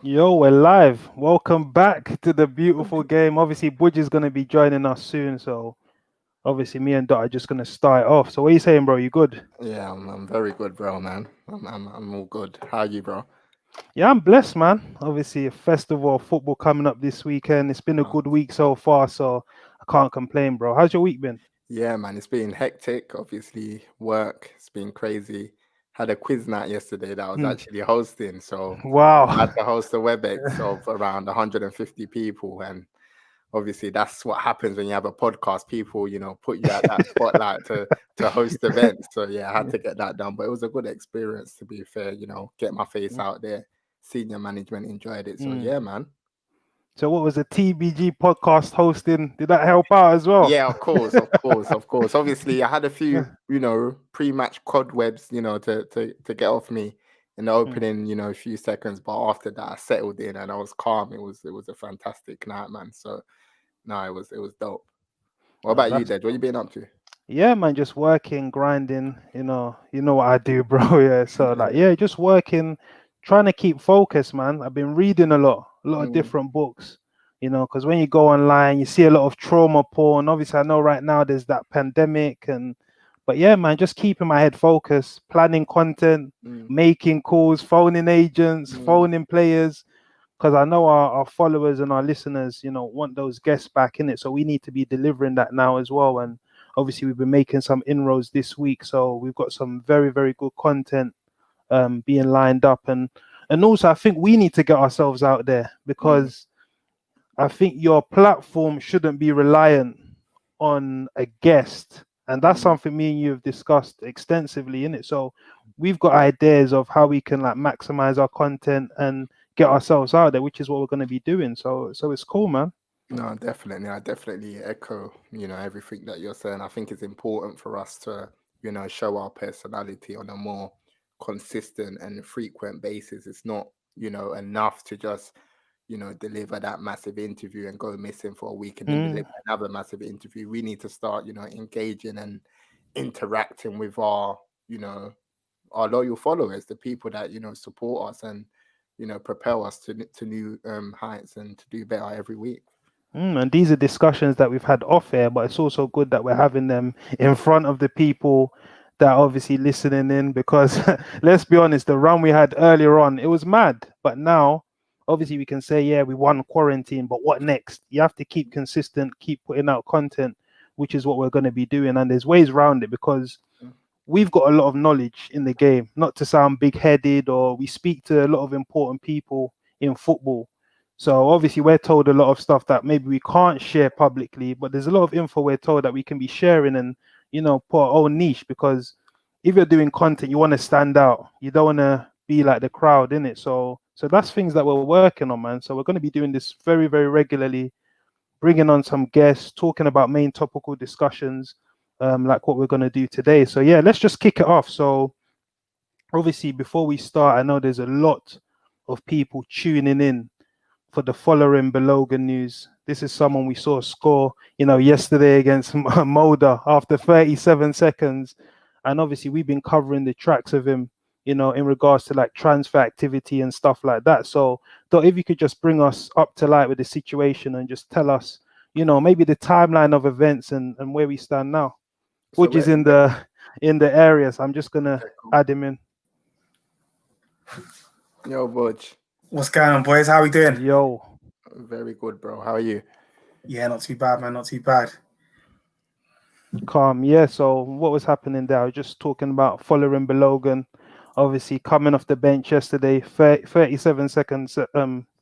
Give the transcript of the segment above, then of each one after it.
Yo, we're live. Welcome back to the beautiful game. Obviously, Budge is going to be joining us soon. So, obviously, me and Dot are just going to start it off. So, what are you saying, bro? You good? Yeah, I'm very good, bro, man. I'm all good. How are you, bro? Yeah, I'm blessed, man. Obviously, a festival of football coming up this weekend. It's been a Uh, good week so far. So, I can't complain, bro. How's your week been? yeah, man, it's been hectic. Obviously, work, it's been crazy. Had a quiz night yesterday that I was Hmm. actually hosting. So I Wow. had to host a WebEx of around 150 people. And obviously, that's what happens when you have a podcast. People, put you at that spotlight to host events. So yeah, I had to get that done. But it was a good experience, to be fair, get my face out there. Senior management enjoyed it. So Hmm. yeah, man. So, what was the TBG podcast hosting? Did that help out as well? Yeah, of course, of course, of course. Obviously, I had a few, pre-match cobwebs, to get off me in the Hmm. opening, few seconds. But after that, I settled in and I was calm. It was a fantastic night, man. So no, it was dope. What No, about you, that's Dej? What you been up to? Yeah, man, just working, grinding, you know what I do, bro. Yeah. So like, Yeah. yeah, just working, trying to keep focus, man. I've been reading a lot of Mm, different books, because when you go online, you see a lot of trauma porn. Obviously, I know right now there's that pandemic but yeah, man, just keeping my head focused, planning content, mm, making calls, phoning agents, mm. phoning players. Because I know our followers and our listeners, want those guests back in it. So we need to be delivering that now as well. And obviously, we've been making some inroads this week. So we've got some very, very good content being lined up. And also, I think we need to get ourselves out there Mm, because I think your platform shouldn't be reliant on a guest. And that's mm. something me and you have discussed extensively in it. So we've got ideas of how we can like maximize our content and get ourselves out there, which is what we're going to be doing. So it's cool, man. No, definitely. I definitely echo, everything that you're saying. I think it's important for us to, show our personality on a more consistent and frequent basis. It's not, enough to just, deliver that massive interview and go missing for a week and then Mm, deliver another massive interview. We need to start, engaging and interacting with our loyal followers, the people that, support us and, propel us to new heights and to do better every week. and these are discussions that we've had off air, but it's also good that we're having them in front of the people that are obviously listening in because let's be honest, the run we had earlier on, it was mad. But now, obviously, we can say, yeah, we won quarantine, but what next? You have to keep consistent, keep putting out content, which is what we're going to be doing. And there's ways around it because we've got a lot of knowledge in the game, not to sound big headed, or we speak to a lot of important people in football. So obviously we're told a lot of stuff that maybe we can't share publicly, but there's a lot of info we're told that we can be sharing and put our own niche because if you're doing content, you want to stand out. You don't want to be like the crowd in it. So that's things that we're working on, man. So we're going to be doing this very, very regularly, bringing on some guests, talking about main topical discussions, like what we're going to do today. So, yeah, let's just kick it off. So, obviously, before we start, I know there's a lot of people tuning in for the Folarin Balogun news. This is someone we saw score, yesterday against Mulder after 37 seconds. And obviously, we've been covering the tracks of him, in regards to like transfer activity and stuff like that. So, if you could just bring us up to light with the situation and just tell us, maybe the timeline of events and where we stand now. So Which is where, in the areas. I'm just gonna okay, cool. add him in. Yo, Budge. What's going on, boys? How we doing? Yo, Very good, bro. How are you? Yeah, not too bad, man. Not too bad. calm. Yeah. So what was happening there? I was just talking about following Balogun, obviously coming off the bench yesterday, 37 seconds,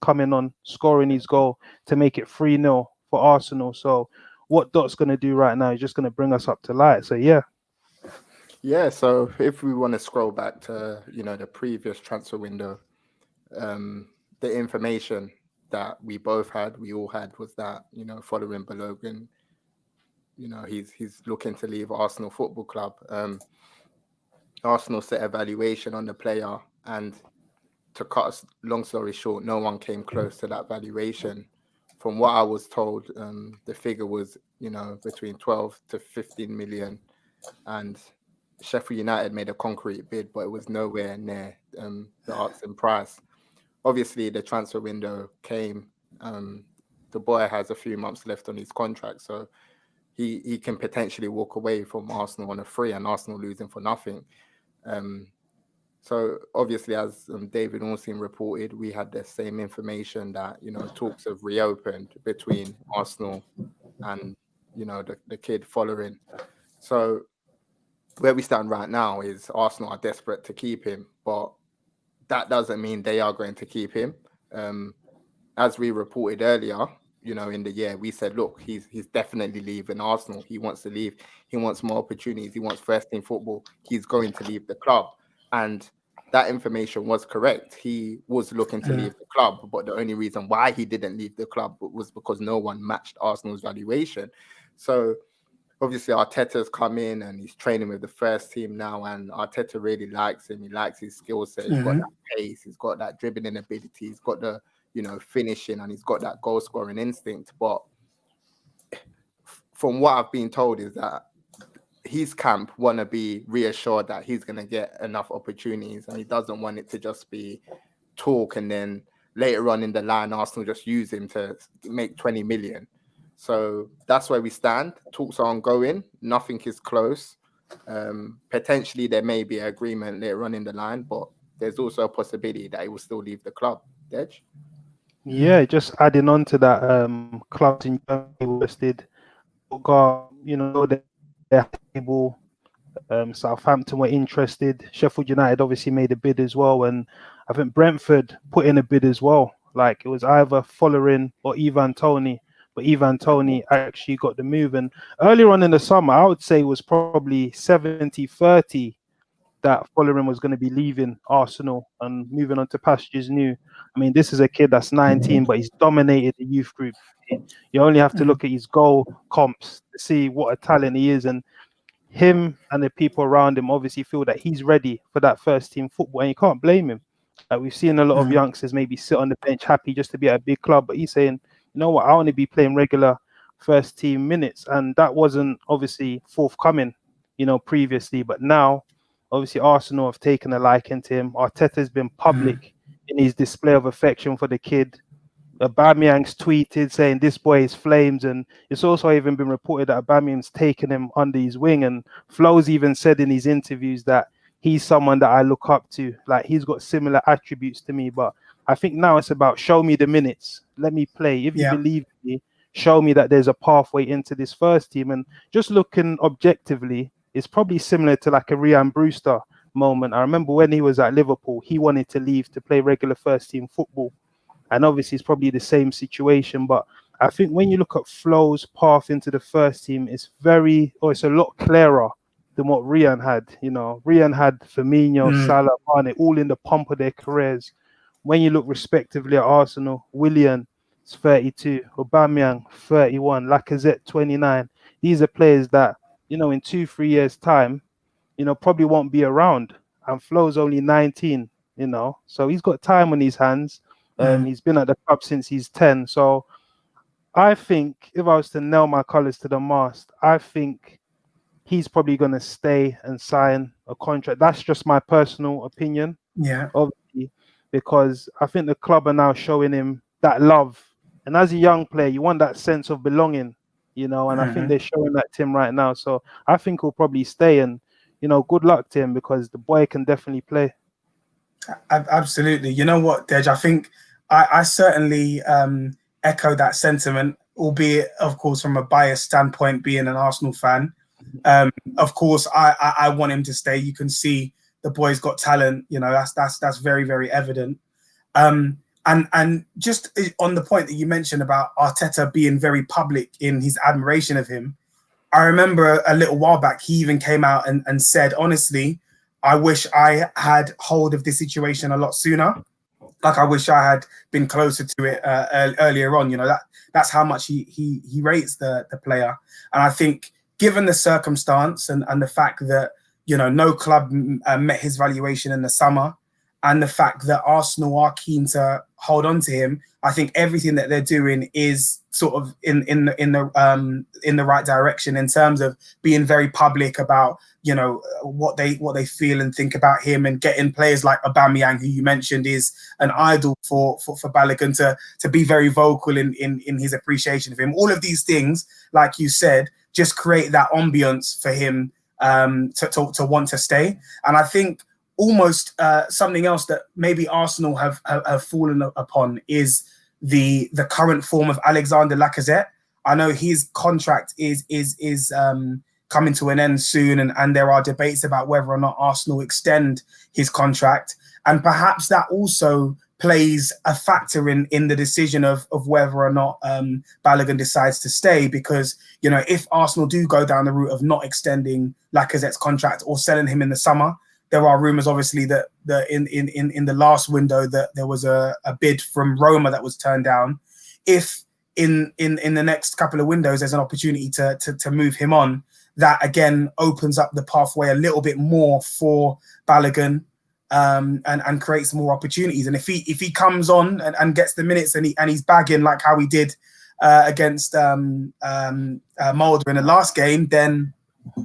coming on, scoring his goal to make it 3-0 for Arsenal. So what Dot's gonna do right now is just gonna bring us up to light. So yeah. Yeah, so if we want to scroll back to, the previous transfer window, um, the information that we all had was that, following Balogun, he's looking to leave Arsenal Football Club. Arsenal set a valuation on the player, and to cut a long story short, no one came close to that valuation. From what I was told, the figure was, between 12 to 15 million, and Sheffield United made a concrete bid, but it was nowhere near the asking price. obviously the transfer window came. The boy has a few months left on his contract, so he can potentially walk away from Arsenal on a free, and Arsenal losing for nothing. So obviously, as David Ornstein reported, we had the same information that, you know, talks have reopened between Arsenal and, you know, the kid Folarin. So where we stand right now is Arsenal are desperate to keep him, but that doesn't mean they are going to keep him. As we reported earlier, you know, in the year, we said, look, he's definitely leaving Arsenal. He wants to leave. He wants more opportunities. He wants first team football. He's going to leave the club. And that information was correct. He was looking to leave the club, but the only reason why he didn't leave the club was because no one matched Arsenal's valuation. So obviously Arteta's come in and he's training with the first team now, and Arteta really likes him. He likes his skill set. He's got that pace. He's got that dribbling ability. He's got the, you know, finishing, and he's got that goal scoring instinct. But from what I've been told is that his camp want to be reassured that he's going to get enough opportunities, and he doesn't want it to just be talk and then later on in the line Arsenal just use him to make 20 million. So that's where we stand. Talks are ongoing. Nothing is close. Potentially there may be an agreement later on in the line, but there's also a possibility that he will still leave the club. Dej? Yeah, just adding on to that, clubs in Germany listed, you know, they're able. Southampton were interested. Sheffield United obviously made a bid as well, and I think Brentford put in a bid as well. Like it was either Folarin or Ivan Toney, but Ivan Toney actually got the move. And earlier on in the summer, I would say it was probably 70-30 that Folarin was going to be leaving Arsenal and moving on to pastures new. I mean, this is a kid that's 19, but he's dominated the youth group. You only have to look at his goal comps to see what a talent he is, and him and the people around him obviously feel that he's ready for that first team football, and you can't blame him. We've seen a lot of youngsters maybe sit on the bench happy just to be at a big club, but he's saying, you know what, I want to be playing regular first team minutes, and that wasn't obviously forthcoming, you know, previously. But now, obviously, Arsenal have taken a liking to him. Arteta's been public in his display of affection for the kid. Aubameyang's tweeted saying this boy is flames, and it's also even been reported that Aubameyang's taken him under his wing, and Flo's even said in his interviews that he's someone that I look up to, like he's got similar attributes to me. But I think now it's about show me the minutes, let me play. If you believe me, show me that there's a pathway into this first team. And just looking objectively, it's probably similar to like a Ryan Brewster moment. I remember when he was at Liverpool, he wanted to leave to play regular first team football. And obviously, it's probably the same situation. But I think when you look at Flo's path into the first team, it's a lot clearer than what Rian had. You know, Rian had Firmino, Salah, Mane, all in the pomp of their careers. When you look respectively at Arsenal, Willian is 32, Aubameyang 31, Lacazette 29. These are players that, you know, in 2-3 years' time, you know, probably won't be around. And Flo's only 19, you know, so he's got time on his hands. He's been at the club since he's 10. So I think if I was to nail my colours to the mast, I think he's probably going to stay and sign a contract. That's just my personal opinion. Yeah. Obviously, because I think the club are now showing him that love. And as a young player, you want that sense of belonging, you know, and I think they're showing that to him right now. So I think he'll probably stay, and, you know, good luck to him because the boy can definitely play. Absolutely. You know what, Dej? I think I certainly echo that sentiment, albeit, of course, from a biased standpoint, being an Arsenal fan. Of course, I want him to stay. You can see the boy's got talent. You know, that's very, very evident. And just on the point that you mentioned about Arteta being very public in his admiration of him, I remember a little while back, he even came out and said, honestly, I wish I had hold of this situation a lot sooner. Like, I wish I had been closer to it earlier on. You know, that's how much he rates the player. And I think, given the circumstance and the fact that, you know, no club met his valuation in the summer, and the fact that Arsenal are keen to hold on to him, I think everything that they're doing is sort of in the right direction in terms of being very public about, you know, what they feel and think about him, and getting players like Aubameyang, who you mentioned is an idol for Balogun, to be very vocal in his appreciation of him. All of these things, like you said, just create that ambience for him to want to stay. And I think almost something else that maybe Arsenal have fallen upon is the current form of Alexander Lacazette. I know his contract is coming to an end soon, and there are debates about whether or not Arsenal extend his contract, and perhaps that also plays a factor in the decision of whether or not Balogun decides to stay, because, you know, if Arsenal do go down the route of not extending Lacazette's contract or selling him in the summer, there are rumours, obviously, that in the last window that there was a bid from Roma that was turned down. If in the next couple of windows there's an opportunity to move him on, that again opens up the pathway a little bit more for Balogun, and creates more opportunities. And if he comes on and gets the minutes and he's bagging like how he did against Mulder in the last game, then,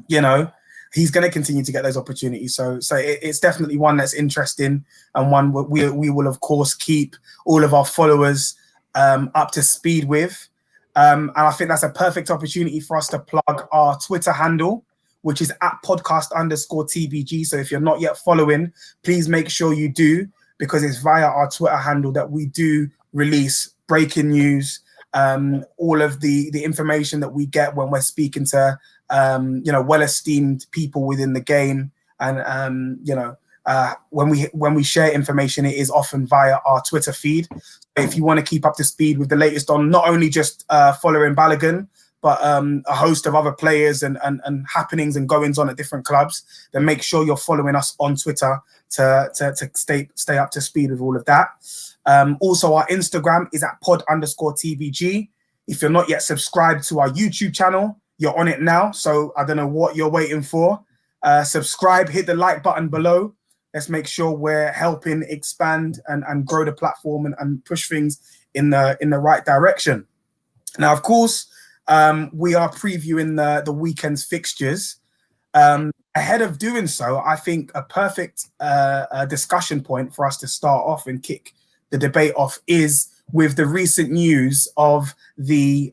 you know, he's going to continue to get those opportunities. So it's definitely one that's interesting, and one we will of course keep all of our followers up to speed with. And I think that's a perfect opportunity for us to plug our Twitter handle, which is @podcast_TBG. So if you're not yet following, please make sure you do, because it's via our Twitter handle that we do release breaking news, all of the information that we get when we're speaking to you know, well-esteemed people within the game. And you know, when we share information, it is often via our Twitter feed. If you want to keep up to speed with the latest on not only just Folarin Balogun, but a host of other players and happenings and goings on at different clubs, then make sure you're following us on Twitter to stay up to speed with all of that. Also, our Instagram is @pod_TBG. If you're not yet subscribed to our YouTube channel, you're on it now. So I don't know what you're waiting for. Subscribe, hit the like button below. Let's make sure we're helping expand and grow the platform and push things in the right direction. Now, of course, we are previewing the weekend's fixtures. Ahead of doing so, I think a perfect discussion point for us to start off and kick the debate off is with the recent news of the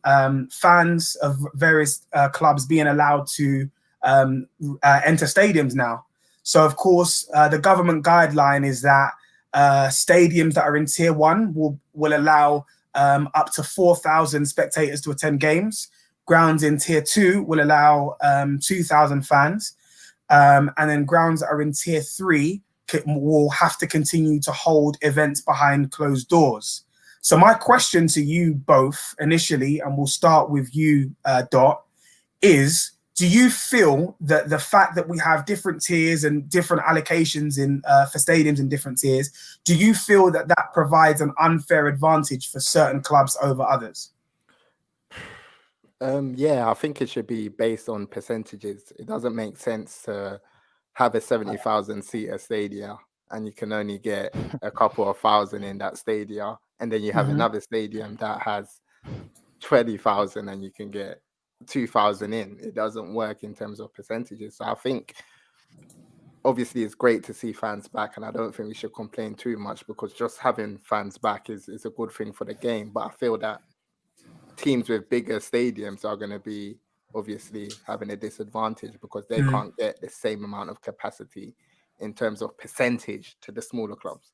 fans of various clubs being allowed to enter stadiums now. So, of course, the government guideline is that stadiums that are in Tier 1 will allow up to 4,000 spectators to attend games. Grounds in Tier 2 will allow 2,000 fans. And then grounds that are in Tier 3 will have to continue to hold events behind closed doors. So my question to you both initially, and we'll start with you, Dot, is, do you feel that the fact that we have different tiers and different allocations for stadiums in different tiers, do you feel that that provides an unfair advantage for certain clubs over others? Yeah, I think it should be based on percentages. It doesn't make sense to have a 70,000 seater stadium and you can only get a couple of thousand in that stadium, and then you have another stadium that has 20,000 and you can get 2,000 in. It doesn't work in terms of percentages. So I think obviously it's great to see fans back, and I don't think we should complain too much, because just having fans back is a good thing for the game. But I feel that teams with bigger stadiums are going to be obviously having a disadvantage because they can't get the same amount of capacity in terms of percentage to the smaller clubs.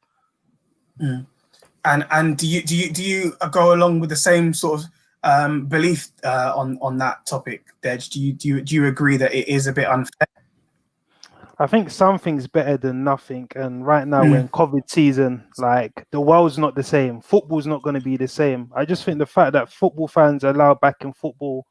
And do you go along with the same sort of belief on that topic, Dej? Do you agree that it is a bit unfair? I think something's better than nothing. And right now we're in COVID season, like the world's not the same. Football's not going to be the same. I just think the fact that football fans are allowed back in football,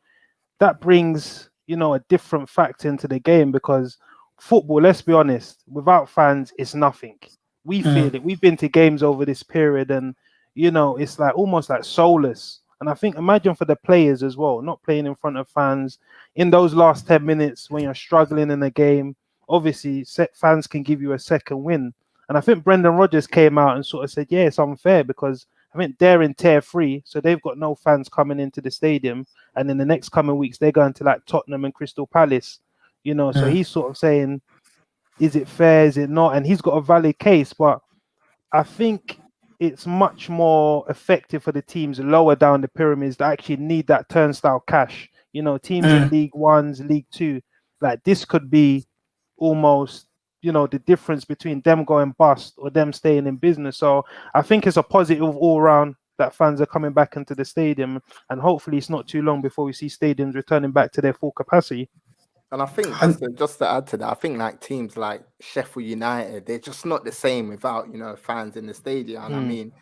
that brings, you know, a different factor into the game, because football, let's be honest, without fans, it's nothing. We feel it. We've been to games over this period and, you know, it's like almost like soulless. And I think, imagine for the players as well, not playing in front of fans in those last 10 minutes when you're struggling in a game. Obviously, fans can give you a second win. And I think Brendan Rodgers came out and sort of said, yeah, it's unfair because I think they're in tier 3, so they've got no fans coming into the stadium. And in the next coming weeks, they're going to like Tottenham and Crystal Palace, you know. So he's sort of saying, is it fair? Is it not? And he's got a valid case, but I think it's much more effective for the teams lower down the pyramids that actually need that turnstile cash. You know, teams in League Ones, League Two, like this could be almost, you know, the difference between them going bust or them staying in business. So I think it's a positive all round that fans are coming back into the stadium, and hopefully it's not too long before we see stadiums returning back to their full capacity. And I think just to add to that, I think like teams like Sheffield United, they're just not the same without, you know, fans in the stadium. And I mean,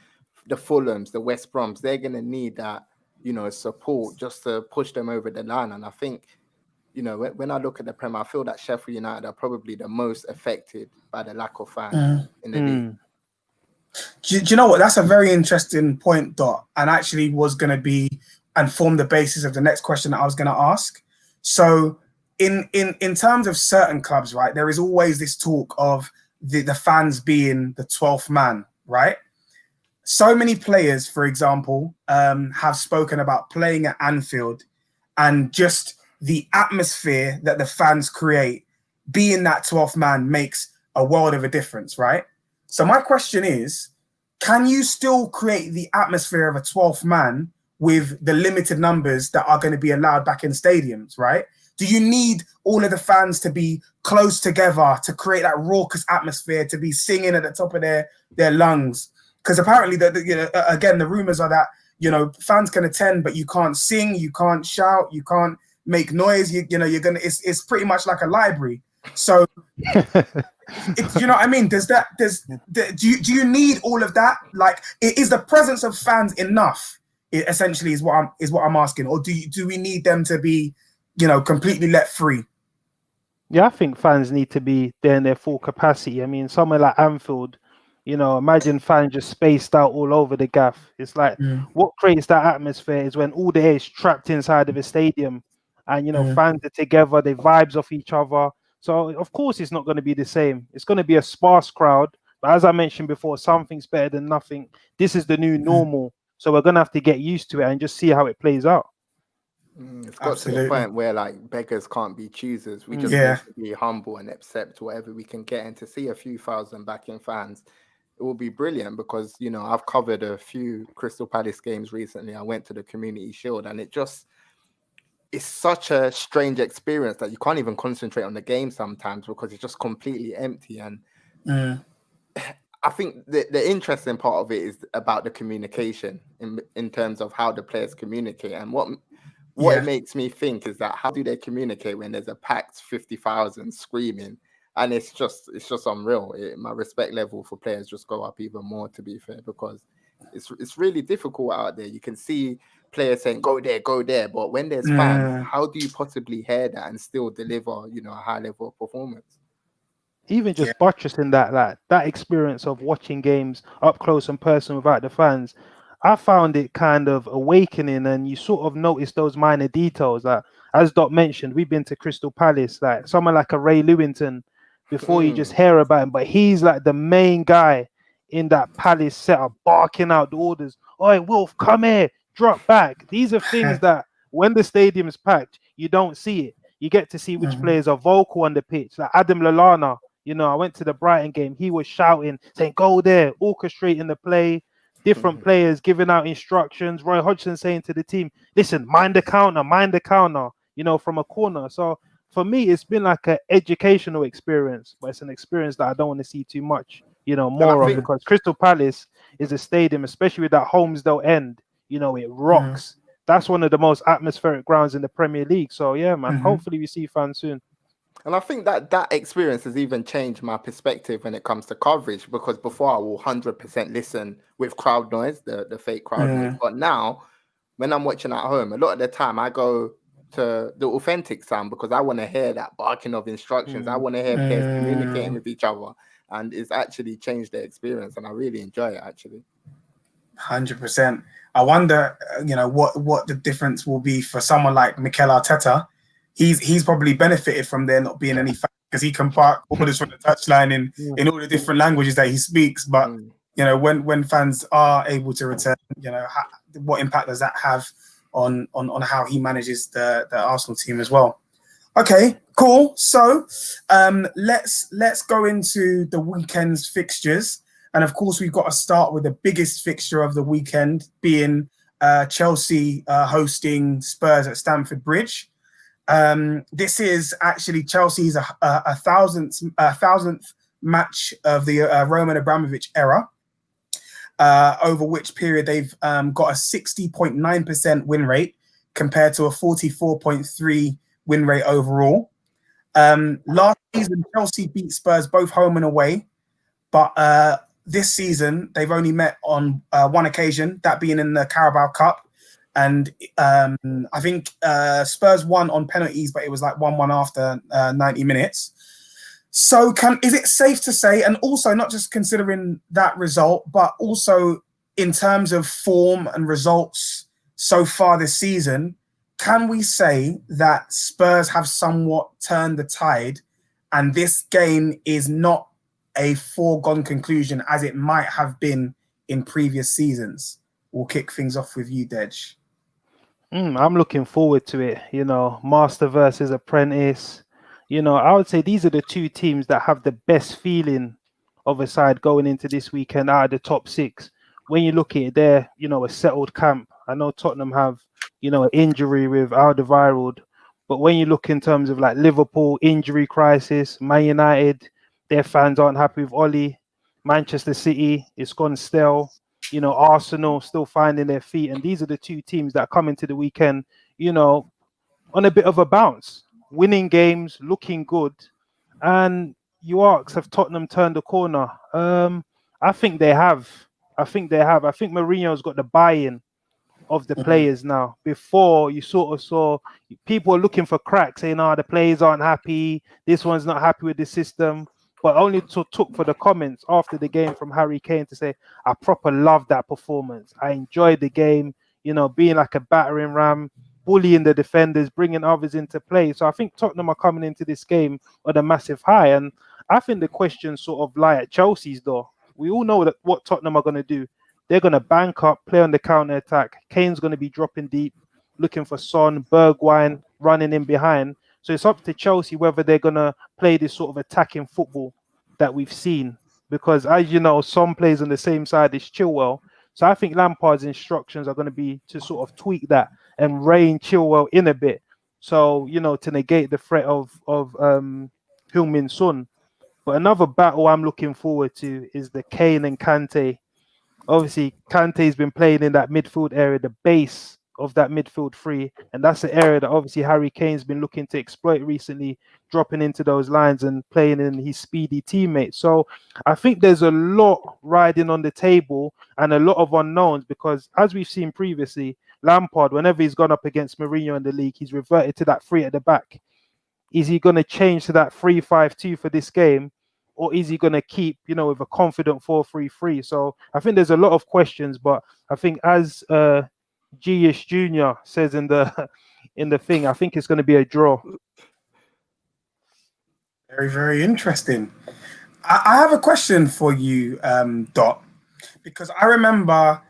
the Fulhams, the West Broms, they're going to need that, you know, support just to push them over the line. And I think, you know, when I look at the Premier, I feel that Sheffield United are probably the most affected by the lack of fans in the league. Do you know what? That's a very interesting point, Dot, and actually was going to be and form the basis of the next question that I was going to ask. So in terms of certain clubs, right, there is always this talk of the fans being the 12th man, right? So many players, for example, have spoken about playing at Anfield and just the atmosphere that the fans create, being that 12th man makes a world of a difference, right? So my question is, can you still create the atmosphere of a 12th man with the limited numbers that are going to be allowed back in stadiums, right? Do you need all of the fans to be close together to create that raucous atmosphere, to be singing at the top of their lungs? Because apparently, again, the rumors are that, you know, fans can attend, but you can't sing, you can't shout, you can't make noise. You're gonna. It's pretty much like a library. So, you know what I mean? Do you need all of that? Like, is the presence of fans enough? Essentially, is what I'm asking, or do we need them to be, you know, completely let free? Yeah, I think fans need to be there in their full capacity. I mean, somewhere like Anfield, you know, imagine fans just spaced out all over the gaff. It's like what creates that atmosphere is when all the air is trapped inside of a stadium, and you know, fans are together, they vibes off each other. So of course it's not going to be the same. It's going to be a sparse crowd. But as I mentioned before, something's better than nothing. This is the new normal. So we're going to have to get used to it and just see how it plays out. It's got to the point where like beggars can't be choosers. We just need to be humble and accept whatever we can get, and to see a few thousand backing fans, it will be brilliant. Because, you know, I've covered a few Crystal Palace games recently. I went to the Community Shield, and it's such a strange experience that you can't even concentrate on the game sometimes because it's just completely empty. And I think the interesting part of it is about the communication in terms of how the players communicate. And what it makes me think is that how do they communicate when there's a packed 50,000 screaming? And it's just unreal. My respect level for players just go up even more, to be fair, because it's really difficult out there. You can see players saying go there, but when there's fans, how do you possibly hear that and still deliver, you know, a high level of performance? Even just buttressing that, like that experience of watching games up close and personal without the fans, I found it kind of awakening, and you sort of notice those minor details. Like as Doc mentioned, we've been to Crystal Palace, like someone like a Ray Lewington, before you just hear about him, but he's like the main guy in that Palace setup, barking out the orders. Oi, Wolf, come here, drop back. These are things that when the stadium is packed, you don't see it. You get to see which players are vocal on the pitch. Like Adam Lallana, you know, I went to the Brighton game. He was shouting, saying, go there, orchestrating the play. Different players giving out instructions. Roy Hodgson saying to the team, listen, mind the counter, you know, from a corner. So for me, it's been like an educational experience, but it's an experience that I don't want to see too much, you know, more of, because Crystal Palace is a stadium, especially with that Holmesdale end, you know, it rocks. That's one of the most atmospheric grounds in the Premier League. So yeah, man, hopefully we see fans soon. And I think that experience has even changed my perspective when it comes to coverage, because before I will 100% listen with crowd noise, the fake crowd noise. But now, when I'm watching at home, a lot of the time I go to the authentic sound because I want to hear that barking of instructions. I want to hear players communicating with each other. And it's actually changed the experience, and I really enjoy it, actually. 100%. I wonder, you know, what the difference will be for someone like Mikel Arteta. He's probably benefited from there not being any fans because he can bark orders from the touchline in all the different languages that he speaks. But when fans are able to return, what impact does that have on how he manages the Arsenal team as well? Okay, cool. So let's go into the weekend's fixtures. And of course, we've got to start with the biggest fixture of the weekend being Chelsea hosting Spurs at Stamford Bridge. This is actually Chelsea's a thousandth match of the Roman Abramovich era, over which period they've got a 60.9% win rate compared to a 44.3% win rate overall. Last season, Chelsea beat Spurs both home and away, but this season they've only met on one occasion, that being in the Carabao Cup. And I think Spurs won on penalties, but it was like 1-1 after 90 minutes. So is it safe to say, and also not just considering that result, but also in terms of form and results so far this season, can we say that Spurs have somewhat turned the tide and this game is not a foregone conclusion as it might have been in previous seasons? We'll kick things off with you, Dej. I'm looking forward to it. Master versus apprentice. I would say these are the two teams that have the best feeling of a side going into this weekend out of the top six. When you look at it, they're, a settled camp. I know Tottenham have, an injury with Alderweireld, but when you look in terms of like Liverpool injury crisis, Man United, their fans aren't happy with Oli. Manchester City, it's gone stale. Arsenal still finding their feet, and these are the two teams that come into the weekend, on a bit of a bounce, winning games, looking good. And you ask, have Tottenham turned the corner? I think they have. I think Mourinho's got the buy-in of the players now. Before, you sort of saw people are looking for cracks, saying, the players aren't happy, this one's not happy with the system. But only took for the comments after the game from Harry Kane to say, I proper loved that performance. I enjoyed the game, being like a battering ram, bullying the defenders, bringing others into play. So I think Tottenham are coming into this game on a massive high. And I think the questions sort of lie at Chelsea's door. We all know that what Tottenham are going to do. They're going to bank up, play on the counter-attack. Kane's going to be dropping deep, looking for Son, Bergwijn, running in behind. So it's up to Chelsea whether they're going to play this sort of attacking football that we've seen. Because as you know, Son plays on the same side as Chilwell. So I think Lampard's instructions are going to be to sort of tweak that and rein Chilwell in a bit. So, to negate the threat of Heung-min Son. But another battle I'm looking forward to is the Kane and Kante. Obviously, Kante's been playing in that midfield area, the base of that midfield three, and that's the area that obviously Harry Kane's been looking to exploit recently, dropping into those lines and playing in his speedy teammates. So I think there's a lot riding on the table and a lot of unknowns because, as we've seen previously, Lampard, whenever he's gone up against Mourinho in the league, he's reverted to that three at the back. Is he going to change to that 3-5-2 for this game? Or is he going to keep, with a confident 4-3-3? So I think there's a lot of questions, but I think as G-ish Jr. says in the thing, I think it's going to be a draw. Very, very interesting. I have a question for you, Dot, because I remember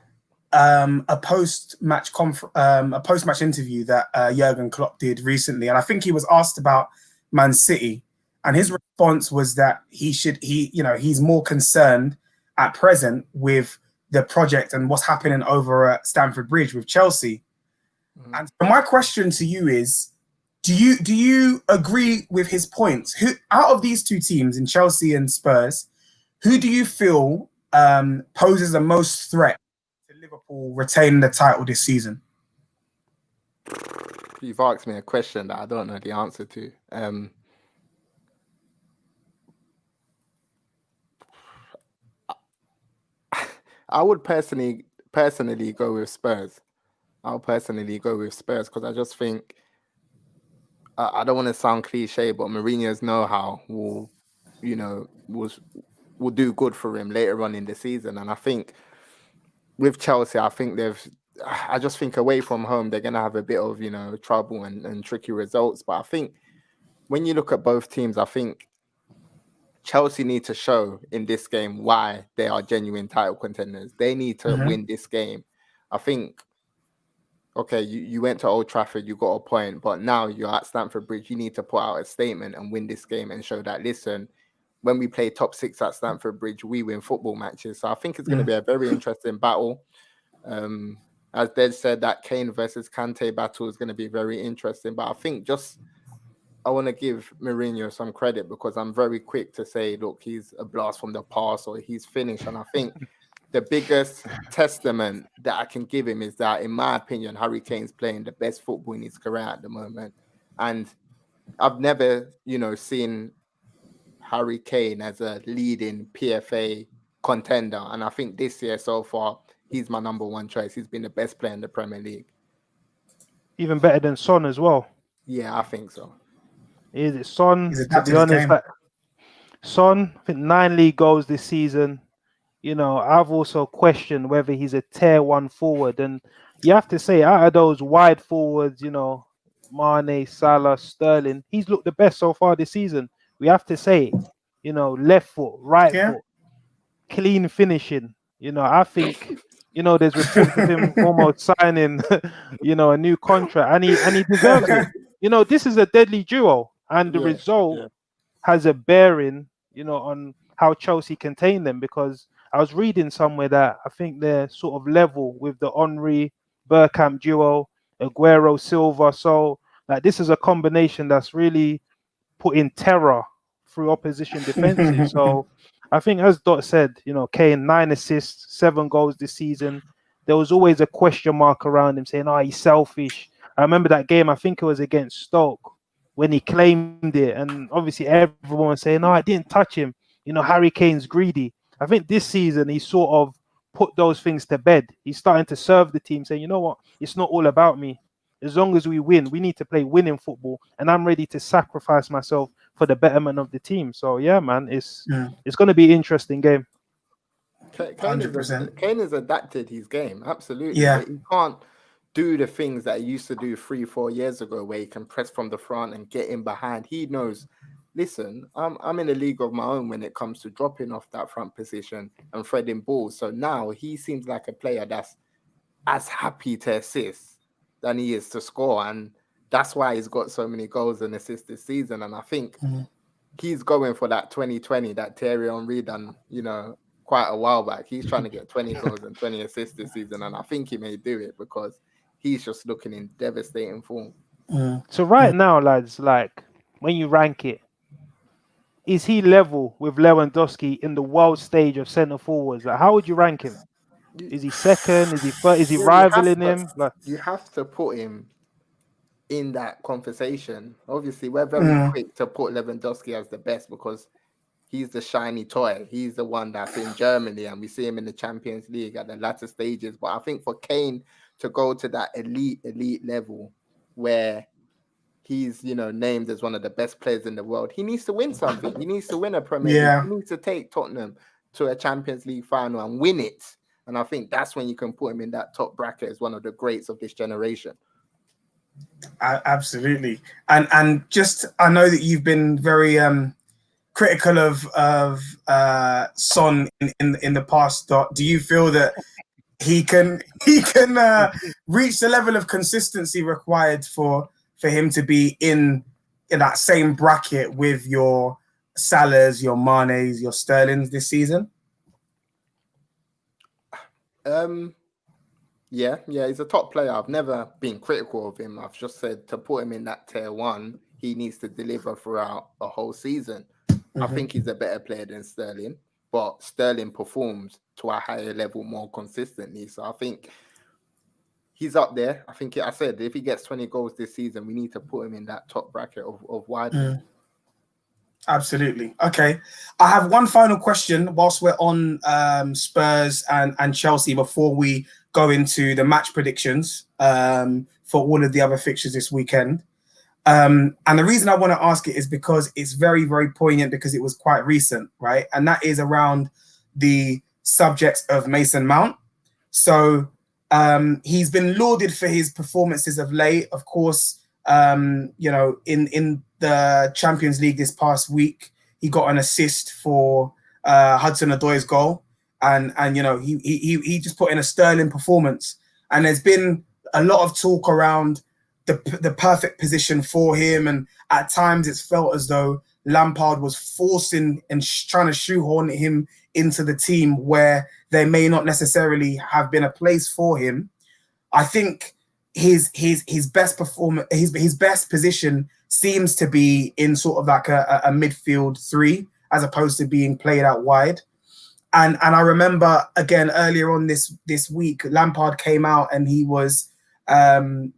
a post-match interview that Jurgen Klopp did recently, and I think he was asked about Man City, and his response was that he's more concerned at present with the project and what's happening over at Stamford Bridge with Chelsea. And so my question to you is, do you agree with his points? Who out of these two teams, in Chelsea and Spurs, who do you feel poses the most threat to Liverpool retaining the title this season? You've asked me a question that I don't know the answer to. I would personally go with Spurs. I'll personally go with Spurs because I just think I don't want to sound cliche, but Mourinho's know-how will do good for him later on in the season. And I think with Chelsea, I just think away from home they're gonna have a bit of trouble and tricky results. But I think when you look at both teams, I think Chelsea need to show in this game why they are genuine title contenders. They need to win this game. I think, okay, you went to Old Trafford, you got a point, but now you're at Stamford Bridge. You need to put out a statement and win this game and show that, listen, when we play top 6 at Stamford Bridge, we win football matches. So I think it's going to be a very interesting battle. As Des said, that Kane versus Kante battle is going to be very interesting. But I think I want to give Mourinho some credit because I'm very quick to say, look, he's a blast from the past or he's finished. And I think the biggest testament that I can give him is that, in my opinion, Harry Kane's playing the best football in his career at the moment. And I've never, seen Harry Kane as a leading PFA contender. And I think this year so far, he's my number one choice. He's been the best player in the Premier League. Even better than Son as well. Yeah, I think so. Is it Son? To be honest, Son, I think 9 league goals this season. I've also questioned whether he's a tier 1 forward. And you have to say, out of those wide forwards, Mane, Salah, Sterling, he's looked the best so far this season. We have to say, left foot, right foot, clean finishing. I think, there's reports of him almost signing, a new contract, and he deserves it. This is a deadly duo, and the result has a bearing, on how Chelsea contain them, because I was reading somewhere that I think they're sort of level with the Henry Bergkamp duo, Aguero Silva. So this is a combination that's really putting terror through opposition defenses. So I think, as Dot said, Kane 9 assists, 7 goals this season. There was always a question mark around him saying, he's selfish. I remember that game, I think it was against Stoke, when he claimed it. And obviously everyone was saying, I didn't touch him. Harry Kane's greedy. I think this season he sort of put those things to bed. He's starting to serve the team, saying, you know what, it's not all about me. As long as we win, we need to play winning football, and I'm ready to sacrifice myself for the betterment of the team. So yeah, man, it's going to be an interesting game. Kane has adapted his game, absolutely. Yeah, but he can't do the things that he used to do 3-4 years ago, where he can press from the front and get in behind. He knows, listen, I'm in a league of my own when it comes to dropping off that front position and threading balls. So now he seems like a player that's as happy to assist than he is to score, and that's why he's got so many goals and assists this season. And I think he's going for that 2020 that Thierry Henry done, quite a while back. He's trying to get 20 goals and 20 assists this season, and I think he may do it because he's just looking in devastating form. So right now, lads, when you rank it, is he level with Lewandowski in the world stage of centre forwards? How would you rank him? Is he second? Is he third? Is he rivaling him? You have to put him in that conversation. Obviously, we're very quick to put Lewandowski as the best because he's the shiny toy. He's the one that's in Germany, and we see him in the Champions League at the latter stages. But I think for Kane to go to that elite level where he's, named as one of the best players in the world, he needs to win something. He needs to win a Premier League. He needs to take Tottenham to a Champions League final and win it. And I think that's when you can put him in that top bracket as one of the greats of this generation. Absolutely. And just, I know that you've been very critical of Son in the past. Do you feel that he can reach the level of consistency required for him to be in that same bracket with your Salahs, your Manes, your Sterlings this season? Yeah, he's a top player. I've never been critical of him. I've just said to put him in that tier 1, he needs to deliver throughout a whole season. I think he's a better player than Sterling, but Sterling performs to a higher level more consistently. So I think he's up there. I think I said if he gets 20 goals this season, we need to put him in that top bracket of wide. Absolutely. Okay. I have one final question whilst we're on Spurs and Chelsea before we go into the match predictions for all of the other fixtures this weekend. And the reason I want to ask it is because it's very, very poignant because it was quite recent, right? And that is around the subject of Mason Mount. So he's been lauded for his performances of late. Of course, in the Champions League this past week, he got an assist for Hudson-Odoi's goal, and he just put in a sterling performance. And there's been a lot of talk around the perfect position for him, and at times it's felt as though Lampard was forcing and trying to shoehorn him into the team where there may not necessarily have been a place for him. I think his best performance, his best position seems to be in sort of like a midfield three, as opposed to being played out wide. And I remember again earlier on this week, Lampard came out and he was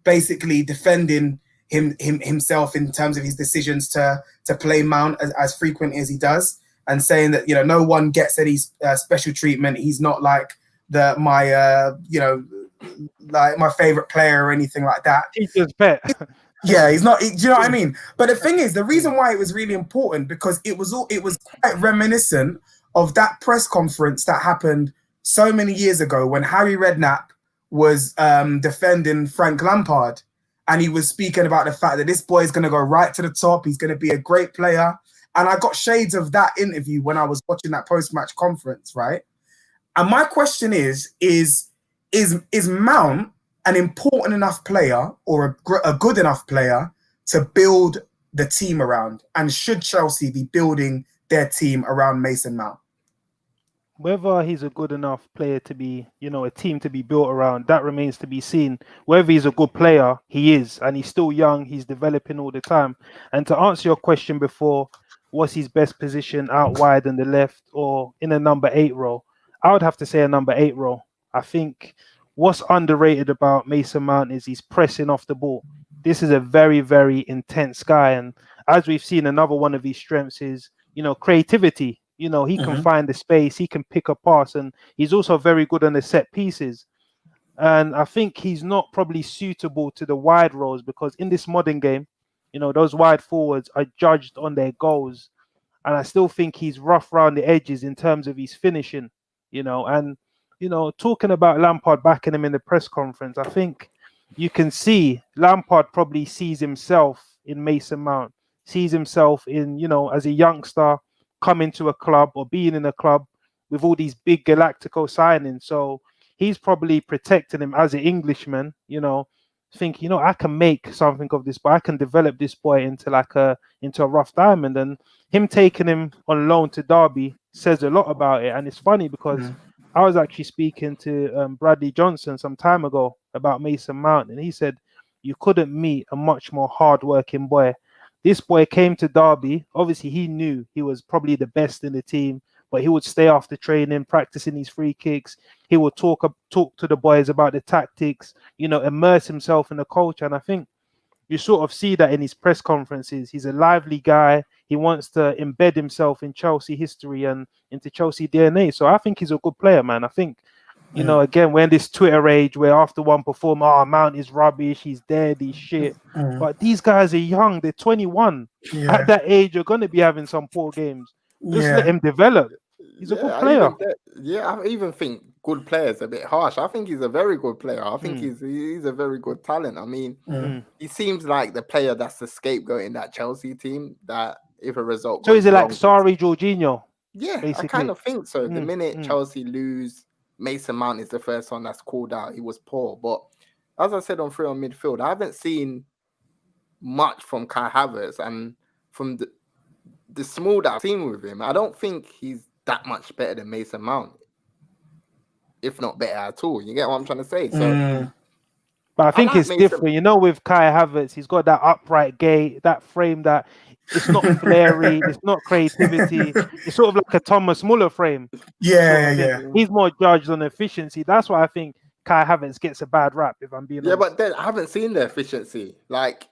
basically defending himself in terms of his decisions to play Mount as frequent as he does, and saying that no one gets any special treatment. He's not like my favorite player or anything like that. Teacher's pet. Yeah, he's not. Do you know what I mean? But the thing is, the reason why it was really important, because it was quite reminiscent of that press conference that happened so many years ago when Harry Redknapp was defending Frank Lampard, and he was speaking about the fact that this boy is going to go right to the top. He's going to be a great player. And I got shades of that interview when I was watching that post-match conference, right? And my question is Mount an important enough player or a good enough player to build the team around? And should Chelsea be building their team around Mason Mount? Whether he's a good enough player to be, a team to be built around, that remains to be seen. Whether he's a good player, he is, and he's still young, he's developing all the time. And to answer your question before, what's his best position, out wide on the left or in a number 8 role? I would have to say a number 8 role. I think what's underrated about Mason Mount is he's pressing off the ball. This is a very, very intense guy. And as we've seen, another one of his strengths is, creativity. He can find the space, he can pick a pass, and he's also very good on the set pieces. And I think he's not probably suitable to the wide roles, because in this modern game, those wide forwards are judged on their goals. And I still think he's rough around the edges in terms of his finishing, and, talking about Lampard backing him in the press conference, I think you can see Lampard probably sees himself in Mason Mount, sees himself in, as a youngster coming to a club or being in a club with all these big Galactico signings. So he's probably protecting him as an Englishman, thinking, I can make something of this boy. I can develop this boy into a rough diamond. And him taking him on loan to Derby says a lot about it. And it's funny because I was actually speaking to Bradley Johnson some time ago about Mason Mount, and he said you couldn't meet a much more hardworking boy. This boy came to Derby. Obviously, he knew he was probably the best in the team, but he would stay after training, practicing his free kicks. He would talk to the boys about the tactics, immerse himself in the culture. And I think you sort of see that in his press conferences. He's a lively guy. He wants to embed himself in Chelsea history and into Chelsea DNA. So I think he's a good player, man. I think, again, we're in this Twitter age where after one performance, Mount is rubbish, he's dead, he's shit. But these guys are young. They're 21. Yeah. At that age, you're going to be having some poor games. Just let him develop. He's a good player. I even think good players a bit harsh. I think he's a very good player. I think he's a very good talent. I mean, he seems like the player that's the scapegoat in that Chelsea team, that if a result so is it like sorry Jorginho? Yeah, basically. I kind of think so. The minute Chelsea lose, Mason Mount is the first one that's called out. He was poor. But as I said on Free on Midfield, I haven't seen much from Kai Havertz, and from the small that I've seen with him, I don't think he's that much better than Mason Mount, if not better at all. You get what I'm trying to say? So, but I think it's different. With Kai Havertz, he's got that upright gait, that frame that it's not flary, it's not creativity. It's sort of like a Thomas Muller frame. Yeah. He's more judged on efficiency. That's why I think Kai Havertz gets a bad rap, if I'm being honest. But then I haven't seen the efficiency. Like,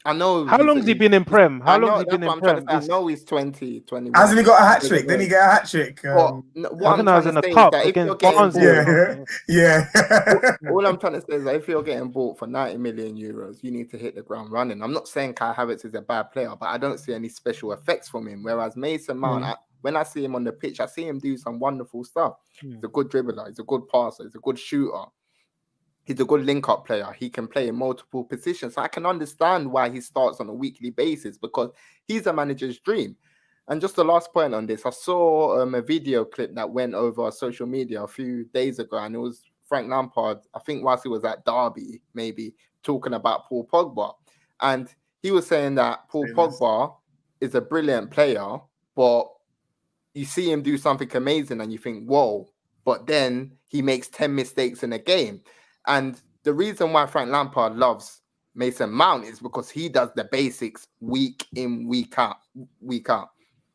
I know. How long has he been in Prem? I know he's 20, 21. Hasn't he got a hat trick? Then he get a hat trick. What I'm trying to say is that if you're all I'm trying to say is that if you're getting bought for 90 million euros, you need to hit the ground running. I'm not saying Kai Havertz is a bad player, but I don't see any special effects from him. Whereas Mason Mount, when I see him on the pitch, I see him do some wonderful stuff. He's a good dribbler. He's a good passer. He's a good shooter. He's a good link-up player. He can play in multiple positions. So I can understand why he starts on a weekly basis, because he's a manager's dream. And just the last point on this, I saw a video clip that went over social media a few days ago, and it was Frank Lampard, I think whilst he was at Derby, maybe, talking about Paul Pogba. And he was saying that Paul Pogba is a brilliant player, but you see him do something amazing and you think, whoa, but then he makes 10 mistakes in a game. And the reason why Frank Lampard loves Mason Mount is because he does the basics week in, week out.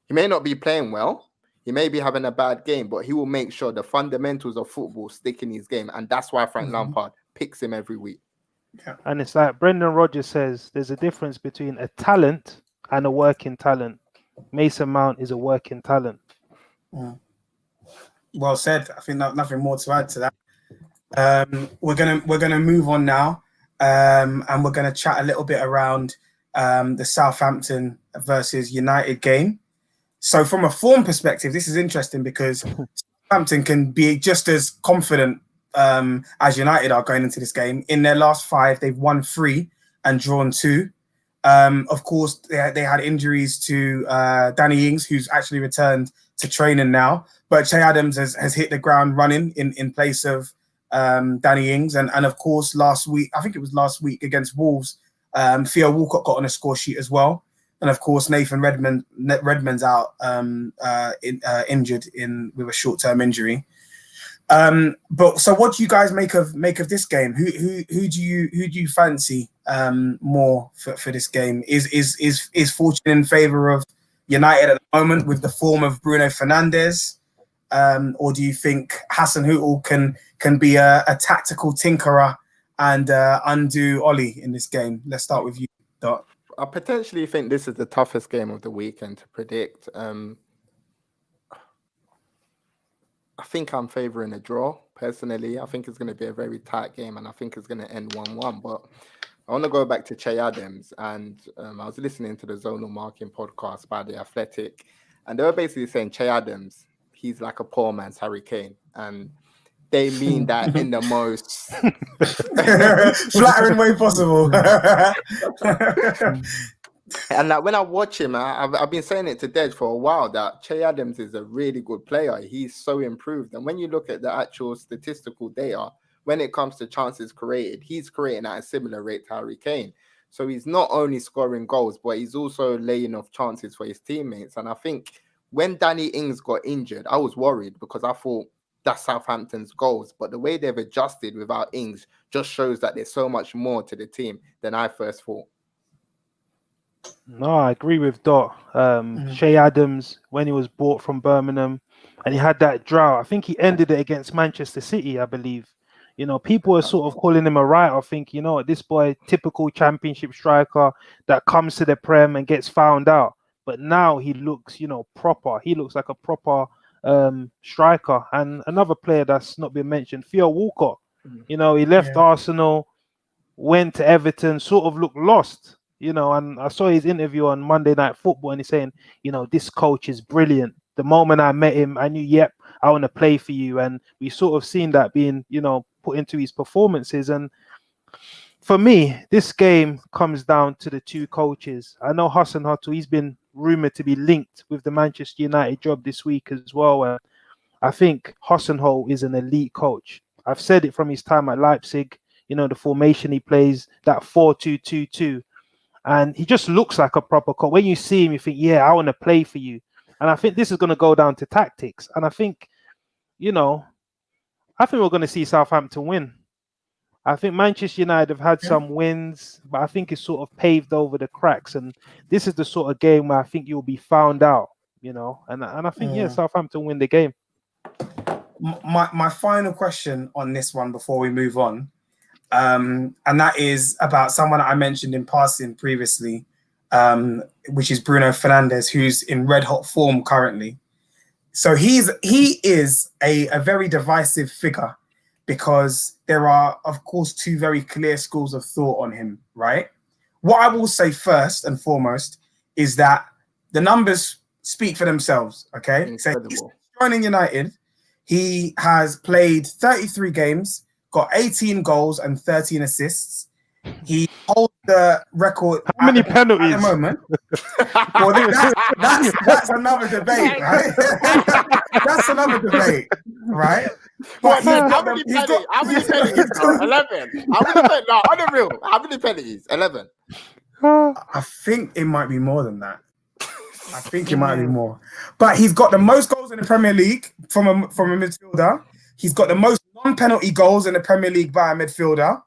He may not be playing well, he may be having a bad game, but he will make sure the fundamentals of football stick in his game. And that's why Frank Lampard picks him every week. Yeah. And it's like Brendan Rodgers says, there's a difference between a talent and a working talent. Mason Mount is a working talent. Well said. I think nothing more to add to that. We're gonna move on now, and we're gonna chat a little bit around the Southampton versus United game. So from a form perspective, this is interesting because Southampton can be just as confident as United are going into this game. In their last 5, they've won 3 and drawn 2. Of course, they had injuries to Danny Ings, who's actually returned to training now. But Che Adams has hit the ground running in place of Danny Ings. And of course, last week against Wolves, Theo Walcott got on a score sheet as well. And of course, Nathan Redmond's out injured with a short-term injury. But so, what do you guys make of this game? Who do you fancy more for this game? Is fortune in favour of United at the moment with the form of Bruno Fernandes, or do you think Hassan Hüttl can be a tactical tinkerer and undo Ollie in this game? Let's start with you, Dot. I potentially think this is the toughest game of the weekend to predict. I think I'm favouring a draw, personally. I think it's going to be a very tight game, and I think it's going to end 1-1. But I want to go back to Che Adams, and I was listening to the Zonal Marking podcast by The Athletic, and they were basically saying Che Adams, he's like a poor man's Harry Kane, and they mean that in the most flattering way possible. And like when I watch him, I've been saying it to Dej for a while that Che Adams is a really good player. He's so improved. And when you look at the actual statistical data, when it comes to chances created, he's creating at a similar rate to Harry Kane. So he's not only scoring goals, but he's also laying off chances for his teammates. And I think when Danny Ings got injured, I was worried because I thought that's Southampton's goals. But the way they've adjusted without Ings just shows that there's so much more to the team than I first thought. No, I agree with Dot. Che Adams, when he was bought from Birmingham and he had that drought, I think he ended it against Manchester City, I believe. You know, people are sort of calling him a writer. I think, you know, this boy, typical championship striker that comes to the Prem and gets found out. But now he looks, you know, proper. He looks like a proper striker. And another player that's not been mentioned, Theo Walcott. You know, he left Arsenal, went to Everton, sort of looked lost. You know, and I saw his interview on Monday Night Football, and he's saying, you know, this coach is brilliant. The moment I met him, I knew, yep, I want to play for you. And we sort of seen that being, you know, put into his performances. And for me, this game comes down to the two coaches. I know Hassan Hüttl, he's been rumoured to be linked with the Manchester United job this week as well. And I think Hassan Hüttl is an elite coach. I've said it from his time at Leipzig, you know, the formation he plays, that 4-2-2-2. And he just looks like a proper coach. When you see him, you think, yeah, I want to play for you. And I think this is going to go down to tactics. And I think, you know, I think we're going to see Southampton win. I think Manchester United have had some wins, but I think it's sort of paved over the cracks. And this is the sort of game where I think you'll be found out, you know. And I think, Southampton win the game. My final question on this one before we move on, and that is about someone I mentioned in passing previously, which is Bruno Fernandes, who's in red hot form currently. So he is a very divisive figure because there are, of course, two very clear schools of thought on him, right? What I will say first and foremost is that the numbers speak for themselves, okay? Incredible. So he's joining United. He has played 33 games, got 18 goals and 13 assists. He holds the record. How many at penalties? the moment? Well, that's another debate, right? That's another debate, right? But How many penalties? 11. No, on the real, how many penalties? 11. I think it might be more than that. I think it might be more. But he's got the most goals in the Premier League from a midfielder. He's got the most non-penalty goals in the Premier League by a midfielder.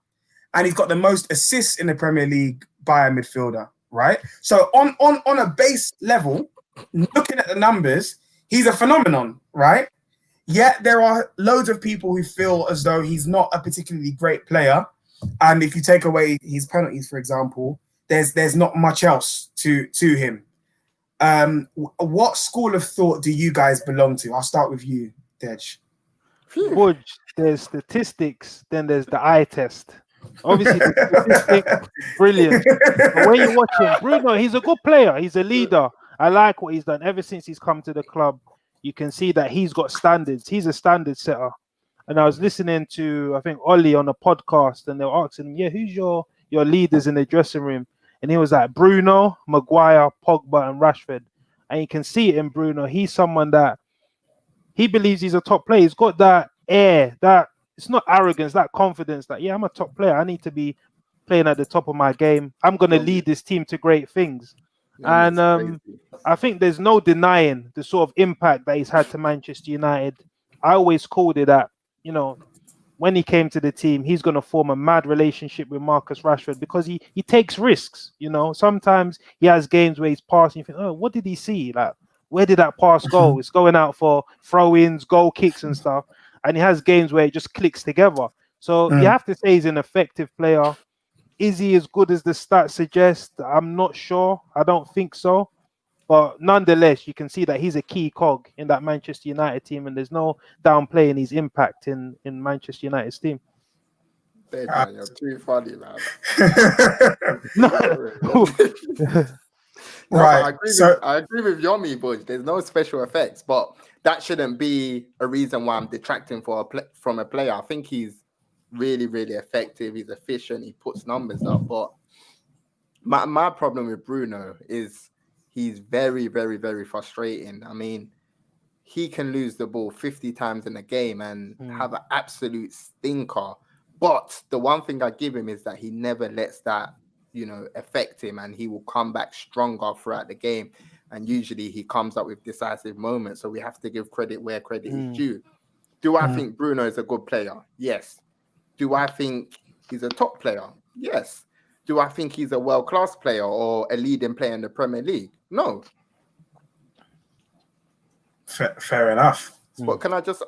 And he's got the most assists in the Premier League by a midfielder, right? So on a base level, looking at the numbers, he's a phenomenon, right? Yet there are loads of people who feel as though he's not a particularly great player. And if you take away his penalties, for example, there's not much else to him. What school of thought do you guys belong to? I'll start with you, Dej. Budge, there's statistics, then there's the eye test. Obviously, the statistics, brilliant. But when you watch him, Bruno, he's a good player. He's a leader. I like what he's done ever since he's come to the club. You can see that he's got standards. He's a standard setter. And I was listening to, I think, Ollie on a podcast, and they were asking him, yeah, who's your leaders in the dressing room? And he was like, Bruno, Maguire, Pogba, and Rashford. And you can see it in Bruno. He's someone that he believes he's a top player. He's got that air, that it's not arrogance, that confidence that, yeah, I'm a top player. I need to be playing at the top of my game. I'm going to lead this team to great things. And I think there's no denying the sort of impact that he's had to Manchester United. I always called it that, you know, when he came to the team, he's going to form a mad relationship with Marcus Rashford because he takes risks. You know, sometimes he has games where he's passing. You think, oh, what did he see? Like, where did that pass go? It's going out for throw-ins, goal kicks and stuff. And he has games where it just clicks together. So you have to say he's an effective player. Is he as good as the stats suggest? I'm not sure. I don't think so. But nonetheless, you can see that he's a key cog in that Manchester United team, and there's no downplaying his impact in Manchester United's team. Man, you're too funny, man. Right. I agree with Yomi, but there's no special effects. But that shouldn't be a reason why I'm detracting from a player. I think he's really, really effective. He's efficient. He puts numbers up. But my problem with Bruno is he's very, very, very frustrating. I mean, he can lose the ball 50 times in a game and have an absolute stinker. But the one thing I give him is that he never lets that, you know, affect him, and he will come back stronger throughout the game. And usually he comes up with decisive moments. So we have to give credit where credit is due. Do I think Bruno is a good player? Yes. Do I think he's a top player? Yes. Do I think he's a world-class player or a leading player in the Premier League? No. Fair enough. But can I just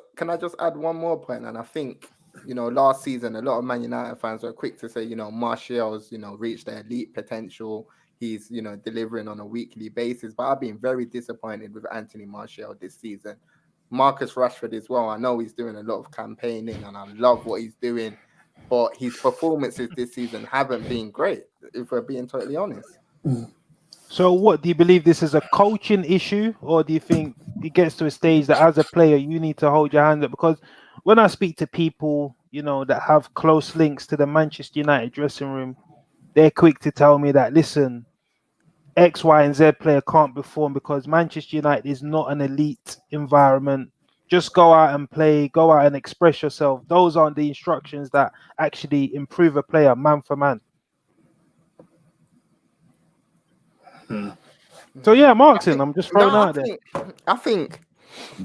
add one more point? And I think, you know, last season, a lot of Man United fans were quick to say, you know, Martial's, you know, reached their elite potential. He's, you know, delivering on a weekly basis. But I've been very disappointed with Anthony Martial this season. Marcus Rashford as well. I know he's doing a lot of campaigning and I love what he's doing. But his performances this season haven't been great, if we're being totally honest. So what, do you believe this is a coaching issue, or do you think it gets to a stage that as a player you need to hold your hands up? Because when I speak to people, you know, that have close links to the Manchester United dressing room, they're quick to tell me that, listen, X, Y, and Z player can't perform because Manchester United is not an elite environment. Just go out and play, go out and express yourself. Those aren't the instructions that actually improve a player man for man. So yeah, Martin, I'm just throwing out there. I think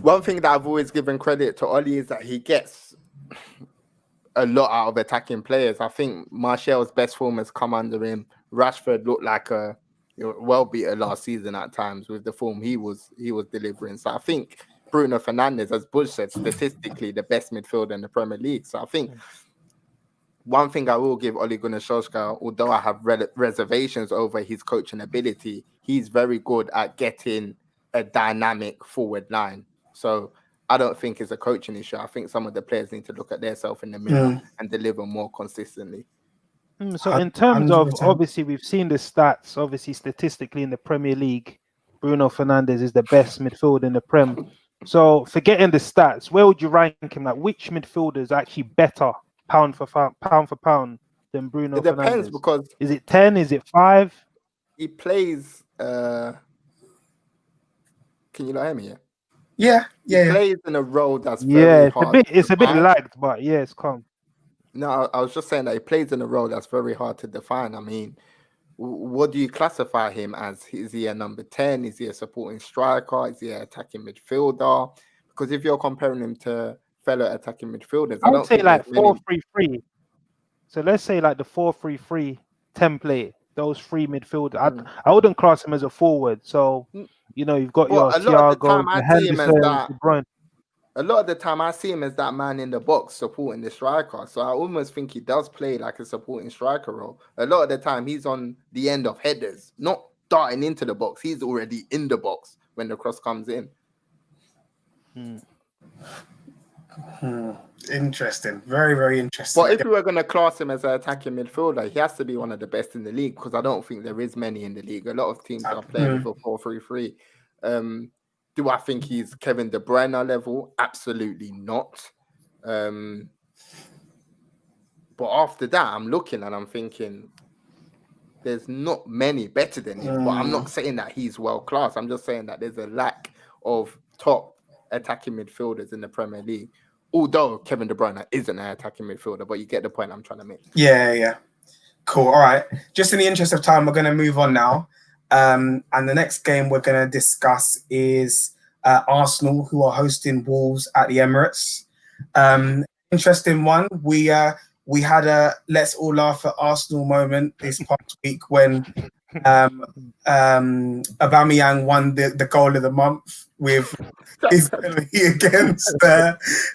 one thing that I've always given credit to Ollie is that he gets a lot out of attacking players. I think Martial's best form has come under him. Rashford looked like a well-beater last season at times with the form he was delivering. So I think Bruno Fernandes, as Budge said, statistically the best midfielder in the Premier League. So I think one thing I will give Ole Gunnar Solskjaer, although I have reservations over his coaching ability, he's very good at getting a dynamic forward line. So I don't think it's a coaching issue. I think some of the players need to look at themselves in the mirror and deliver more consistently. So in terms of, obviously, we've seen the stats, obviously, statistically in the Premier League, Bruno Fernandes is the best midfielder in the Prem. So forgetting the stats, where would you rank him? Like, which midfielder is actually better pound for pound than than Bruno It depends Fernandes? because Is it 10? Is it 5? he plays. Can you not hear me? He plays in a role that's Yeah, very hard. it's a bit define. lagged, but yeah, it's calm. No, I was just saying that he plays in a role that's very hard to define. I mean, what do you classify him as? Is he a number 10? Is he a supporting striker? Is he an attacking midfielder? Because if you're comparing him to fellow attacking midfielders, I I would don't say think there's like many. 4-3-3. So let's say like the 4-3-3 template, those three midfielders. I wouldn't class him as a forward. So, you've got your But a lot of the Thiago, time, I your see him as Henderson, that. De Bruyne. A lot of the time, I see him as that man in the box supporting the striker. So I almost think he does play like a supporting striker role. A lot of the time, he's on the end of headers, not darting into the box. He's already in the box when the cross comes in. Interesting. Very, very interesting. But if we were going to class him as an attacking midfielder, he has to be one of the best in the league because I don't think there is many in the league. A lot of teams are playing with a 4-3-3. Do I think he's Kevin De Bruyne level? Absolutely not. But after that, I'm looking and I'm thinking there's not many better than him. But I'm not saying that he's world class. I'm just saying that there's a lack of top attacking midfielders in the Premier League. Although Kevin De Bruyne isn't an attacking midfielder, but you get the point I'm trying to make. Yeah. Cool. All right. Just in the interest of time, we're going to move on now. And the next game we're going to discuss is Arsenal, who are hosting Wolves at the Emirates. Interesting one. We had a let's all laugh at Arsenal moment this past week when Aubameyang won the goal of the month with his penalty against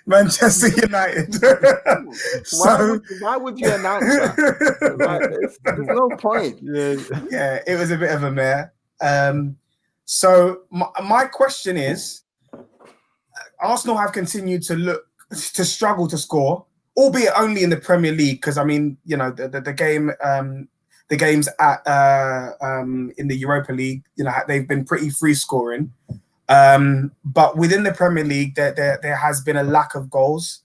Manchester United. Why would you announce that? There's no point. Yeah, it was a bit of a mare. So my question is, Arsenal have continued to struggle to score, albeit only in the Premier League, because I mean, the game. The games at in the Europa League, they've been pretty free scoring, but within the Premier League, there has been a lack of goals.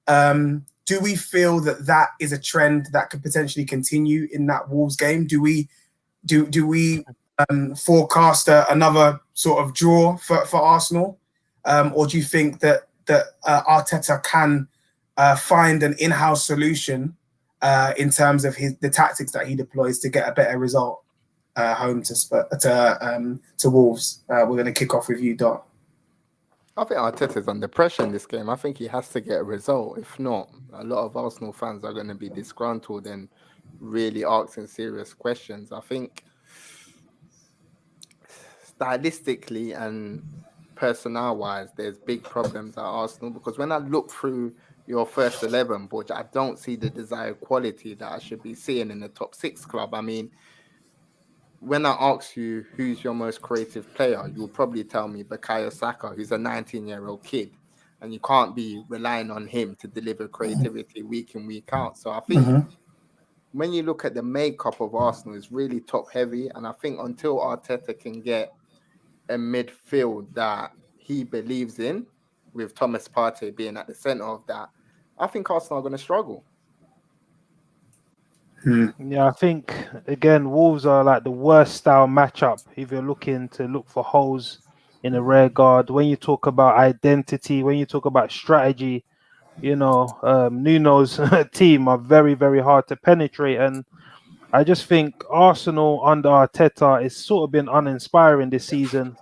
Do we feel that is a trend that could potentially continue in that Wolves game? Do we forecast another sort of draw for Arsenal, or do you think that Arteta can find an in-house solution in terms of the tactics that he deploys to get a better result home to Wolves? We're going to kick off with you, Dot. I think Arteta's under pressure in this game. I think he has to get a result. If not, a lot of Arsenal fans are going to be disgruntled and really asking serious questions. I think stylistically and personnel-wise, there's big problems at Arsenal because when I look through your first 11, but I don't see the desired quality that I should be seeing in the top 6 club. I mean, when I ask you who's your most creative player, you'll probably tell me Bukayo Saka, who's a 19-year-old kid, and you can't be relying on him to deliver creativity week in, week out. So I think when you look at the makeup of Arsenal, it's really top-heavy, and I think until Arteta can get a midfield that he believes in, with Thomas Partey being at the centre of that, I think Arsenal are going to struggle. Yeah, I think, again, Wolves are like the worst style matchup if you're looking to look for holes in a rear guard. When you talk about identity, when you talk about strategy, Nuno's team are very, very hard to penetrate. And I just think Arsenal under Arteta is sort of been uninspiring this season.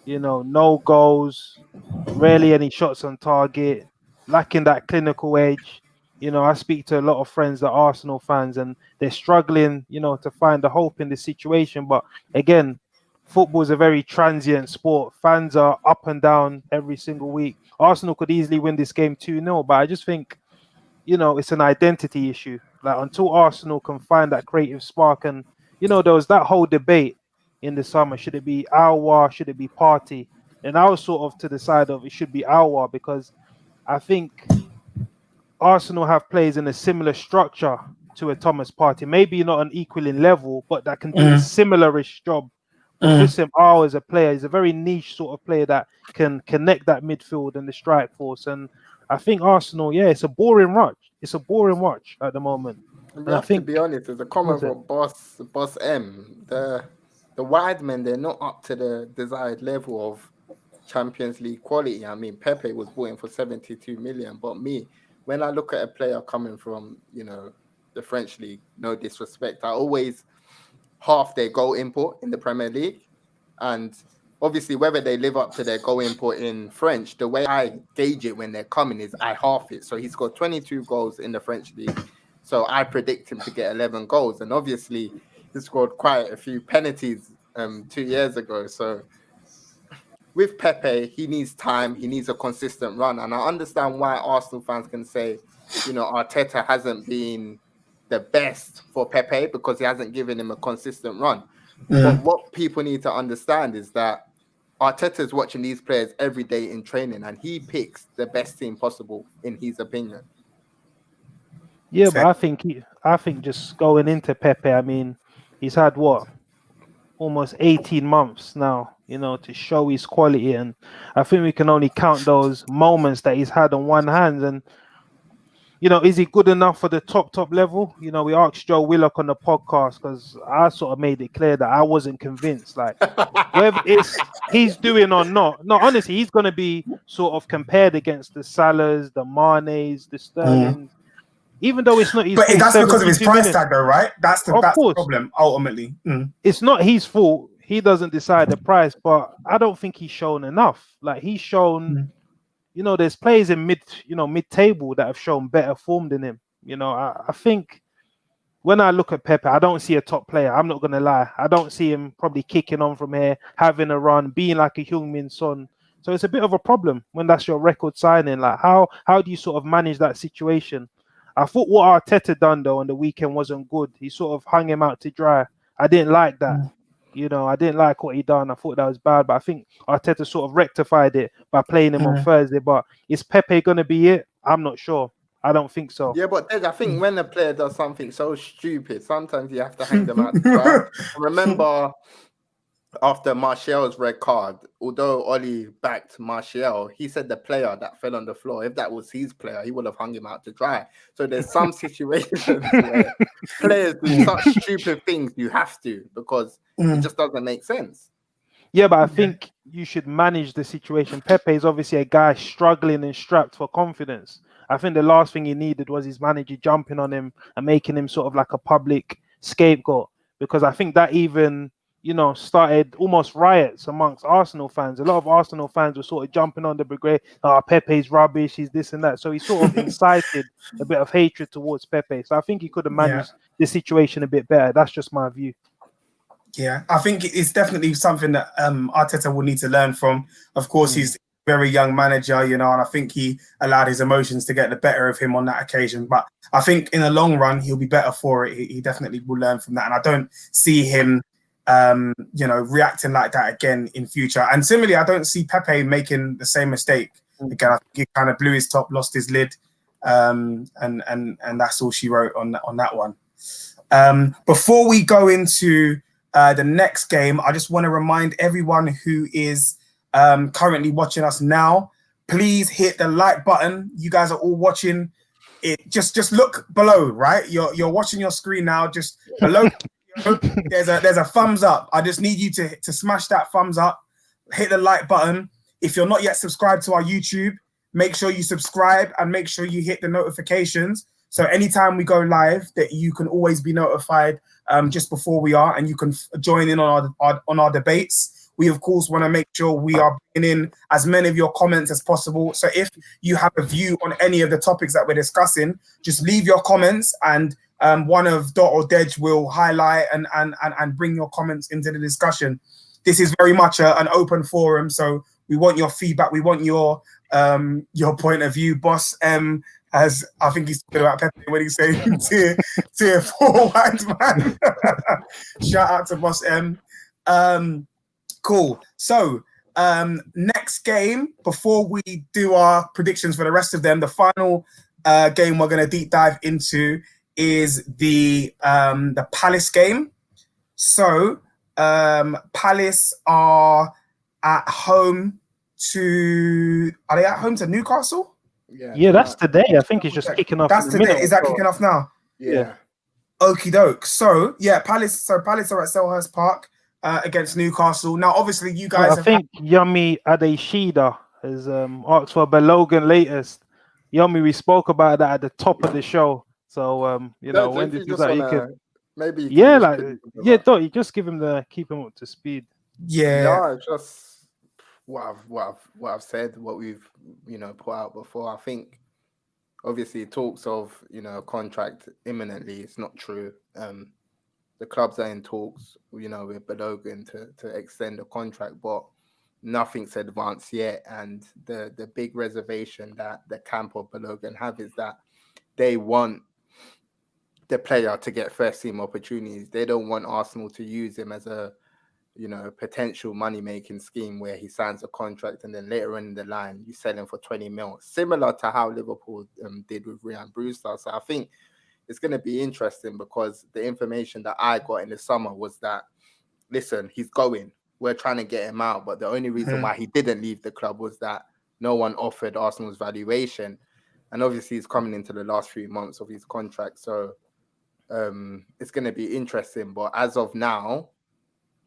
No goals, rarely any shots on target, lacking that clinical edge. I speak to a lot of friends that are Arsenal fans and they're struggling, to find the hope in this situation. But again, football is a very transient sport. Fans are up and down every single week. Arsenal could easily win this game 2-0, but I just think, it's an identity issue. Like until Arsenal can find that creative spark, and there was that whole debate in the summer. Should it be Aouar? Should it be Partey? And I was sort of to the side of it should be Aouar because I think Arsenal have players in a similar structure to a Thomas Partey. Maybe not an equaling level, but that can do a similarish job. Wissam Aouar as a player is a very niche sort of player that can connect that midfield and the strike force. And I think Arsenal, it's a boring watch. It's a boring watch at the moment. We And I have to think be honest. There's a comment from Boss M. The wide men, they're not up to the desired level of Champions League quality. I mean, Pepe was bought in for 72 million, but when I look at a player coming from, the French league, no disrespect, I always half their goal import in the Premier League. And obviously, whether they live up to their goal import in French, the way I gauge it when they're coming is I half it. So he's got 22 goals in the French league. So I predict him to get 11 goals. And obviously, he scored quite a few penalties 2 years ago. So with Pepe, he needs time. He needs a consistent run. And I understand why Arsenal fans can say, Arteta hasn't been the best for Pepe because he hasn't given him a consistent run. But what people need to understand is that Arteta is watching these players every day in training and he picks the best team possible in his opinion. Yeah, but I think just going into Pepe, I mean, he's had almost 18 months now, to show his quality, and I think we can only count those moments that he's had on one hand. And is he good enough for the top level? We asked Joe Willock on the podcast because I sort of made it clear that I wasn't convinced. Like, whether it's he's doing or not, no, honestly, he's going to be sort of compared against the Salahs, the Manes, the Sterlings. Even though it's not his fault. But that's because of his price minutes. Tag, though, right? That's the problem, ultimately. It's not his fault. He doesn't decide the price, but I don't think he's shown enough. Like, he's shown, there's players in mid-table that have shown better form than him. I think when I look at Pepe, I don't see a top player. I'm not going to lie. I don't see him probably kicking on from here, having a run, being like a Heung-min Son. So it's a bit of a problem when that's your record signing. Like, how do you sort of manage that situation? I thought what Arteta done though on the weekend wasn't good. He sort of hung him out to dry. I didn't like that. I didn't like what he done. I thought that was bad, but I think Arteta sort of rectified it by playing him on Thursday. But is Pepe going to be it? I'm not sure. I don't think so. Yeah, but I think when a player does something so stupid, sometimes you have to hang them out to dry. Remember, after Martial's red card, although Oli backed Martial, he said the player that fell on the floor, if that was his player, he would have hung him out to dry. So there's some situations where players do such stupid things, you have to, because it just doesn't make sense. Yeah, but I think you should manage the situation. Pepe is obviously a guy struggling and strapped for confidence. I think the last thing he needed was his manager jumping on him and making him sort of like a public scapegoat, because I think that even started almost riots amongst Arsenal fans. A lot of Arsenal fans were sort of jumping on the brigade. Pepe's rubbish, he's this and that. So he sort of incited a bit of hatred towards Pepe. So I think he could have managed the situation a bit better. That's just my view. Yeah, I think it's definitely something that Arteta will need to learn from. Of course, he's a very young manager, and I think he allowed his emotions to get the better of him on that occasion. But I think in the long run, he'll be better for it. He definitely will learn from that. And I don't see him reacting like that again in future. And similarly, I don't see Pepe making the same mistake again. I think he kind of blew his top, lost his lid, and that's all she wrote on that one. Before we go into the next game, I just want to remind everyone who is currently watching us now, please hit the like button. You guys are all watching it. Just look below, right? You're watching your screen now. Just below. There's a thumbs up. I just need you to smash that thumbs up, hit the like button. If you're not yet subscribed to our YouTube, make sure you subscribe and make sure you hit the notifications. So anytime we go live, that you can always be notified just before we are, and you can join in on our debates. We, of course, want to make sure we are bringing in as many of your comments as possible. So if you have a view on any of the topics that we're discussing, just leave your comments, and one of Dot or Dej will highlight and bring your comments into the discussion. This is very much an open forum, so we want your feedback. We want your point of view. Boss M, as I think he's talking about Pepe when he's saying tier 4 white man. Shout out to Boss M. Cool. So next game, before we do our predictions for the rest of them, the final game we're going to deep dive into is the Palace game. So Palace are at home to Newcastle? Yeah, that's today. I think it's just kicking off. That's today. Is that kicking off now? Yeah. Okie doke. So yeah, Palace. So Palace are at Selhurst Park against Newcastle. Now, obviously, you I guys have had. think Yummy Adeshida has asked for Balogun latest. Yummy, we spoke about that at the top of the show. So Dej, when if this you is just out, want you could, to, maybe you can yeah, just like quickly talk yeah, about. don't you just give him keep him up to speed. Yeah. No, it's just what I've said, what we've put out before. I think obviously talks of a contract imminently. It's not true. The clubs are in talks, with Balogun to extend the contract, but nothing's advanced yet. And the big reservation that the camp of Balogun have is that they want the player to get first team opportunities. They don't want Arsenal to use him as a potential money making scheme where he signs a contract and then later in the line you sell him for 20 mil, similar to how Liverpool did with Ryan Brewster. So I think it's going to be interesting because the information that I got in the summer was that, listen, he's going. We're trying to get him out. But the only reason why he didn't leave the club was that no one offered Arsenal's valuation. And obviously he's coming into the last 3 months of his contract. So it's going to be interesting. But as of now,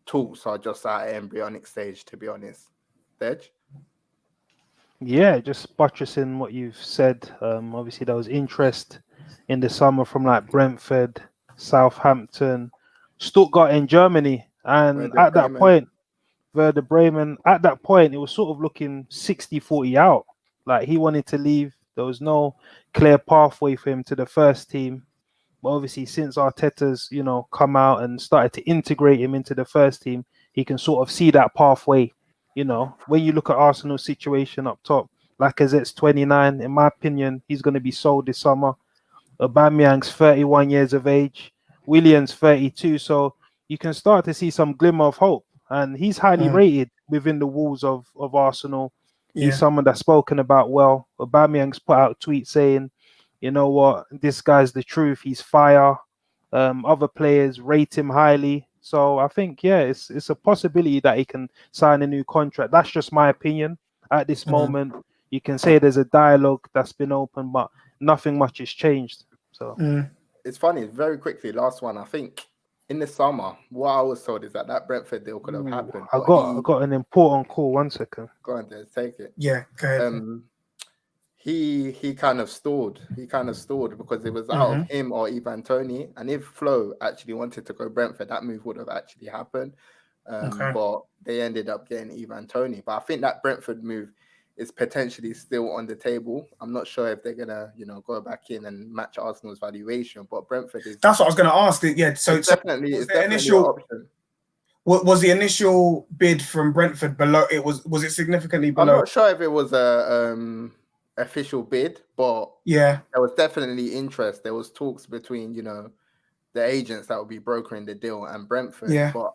talks are just at an embryonic stage, to be honest. Dej? Yeah, just buttressing what you've said. Obviously there was interest in the summer from like Brentford, Southampton, Stuttgart in Germany, Where and the at that Bremen? point, Werder Bremen, at that point, it was sort of looking 60-40 out. Like he wanted to leave. There was no clear pathway for him to the first team. But obviously, since Arteta's, come out and started to integrate him into the first team, he can sort of see that pathway. When you look at Arsenal's situation up top, Lacazette's 29. In my opinion, he's going to be sold this summer. Aubameyang's 31 years of age. Williams 32. So you can start to see some glimmer of hope. And he's highly rated within the walls of Arsenal. He's Yeah. someone that's spoken about well. Aubameyang's put out a tweet saying, you know what, this guy's the truth. He's fire. Other players rate him highly. So I think, yeah, it's a possibility that he can sign a new contract. That's just my opinion at this moment. You can say there's a dialogue that's been open, but nothing much has changed. So It's funny, very quickly, last one. I think in the summer, what I was told is that Brentford deal could have ooh, happened, I but got I got an important call. 1 second. go on, there, take it. Yeah. Go ahead. He kind of stalled. He kind of stalled because it was out of him or Ivan Tony. And if Flo actually wanted to go Brentford, that move would have actually happened. Okay. But they ended up getting Ivan Tony. But I think that Brentford move is potentially still on the table. I'm not sure if they're gonna, go back in and match Arsenal's valuation. But Brentford is That's what I was going to ask. Yeah. So it's definitely was it's the definitely an initial option. was the initial bid from Brentford below? Was it significantly I'm below? not sure if it was a official bid, but Yeah. there was definitely interest. There was talks between, the agents that would be brokering the deal and Brentford. Yeah. But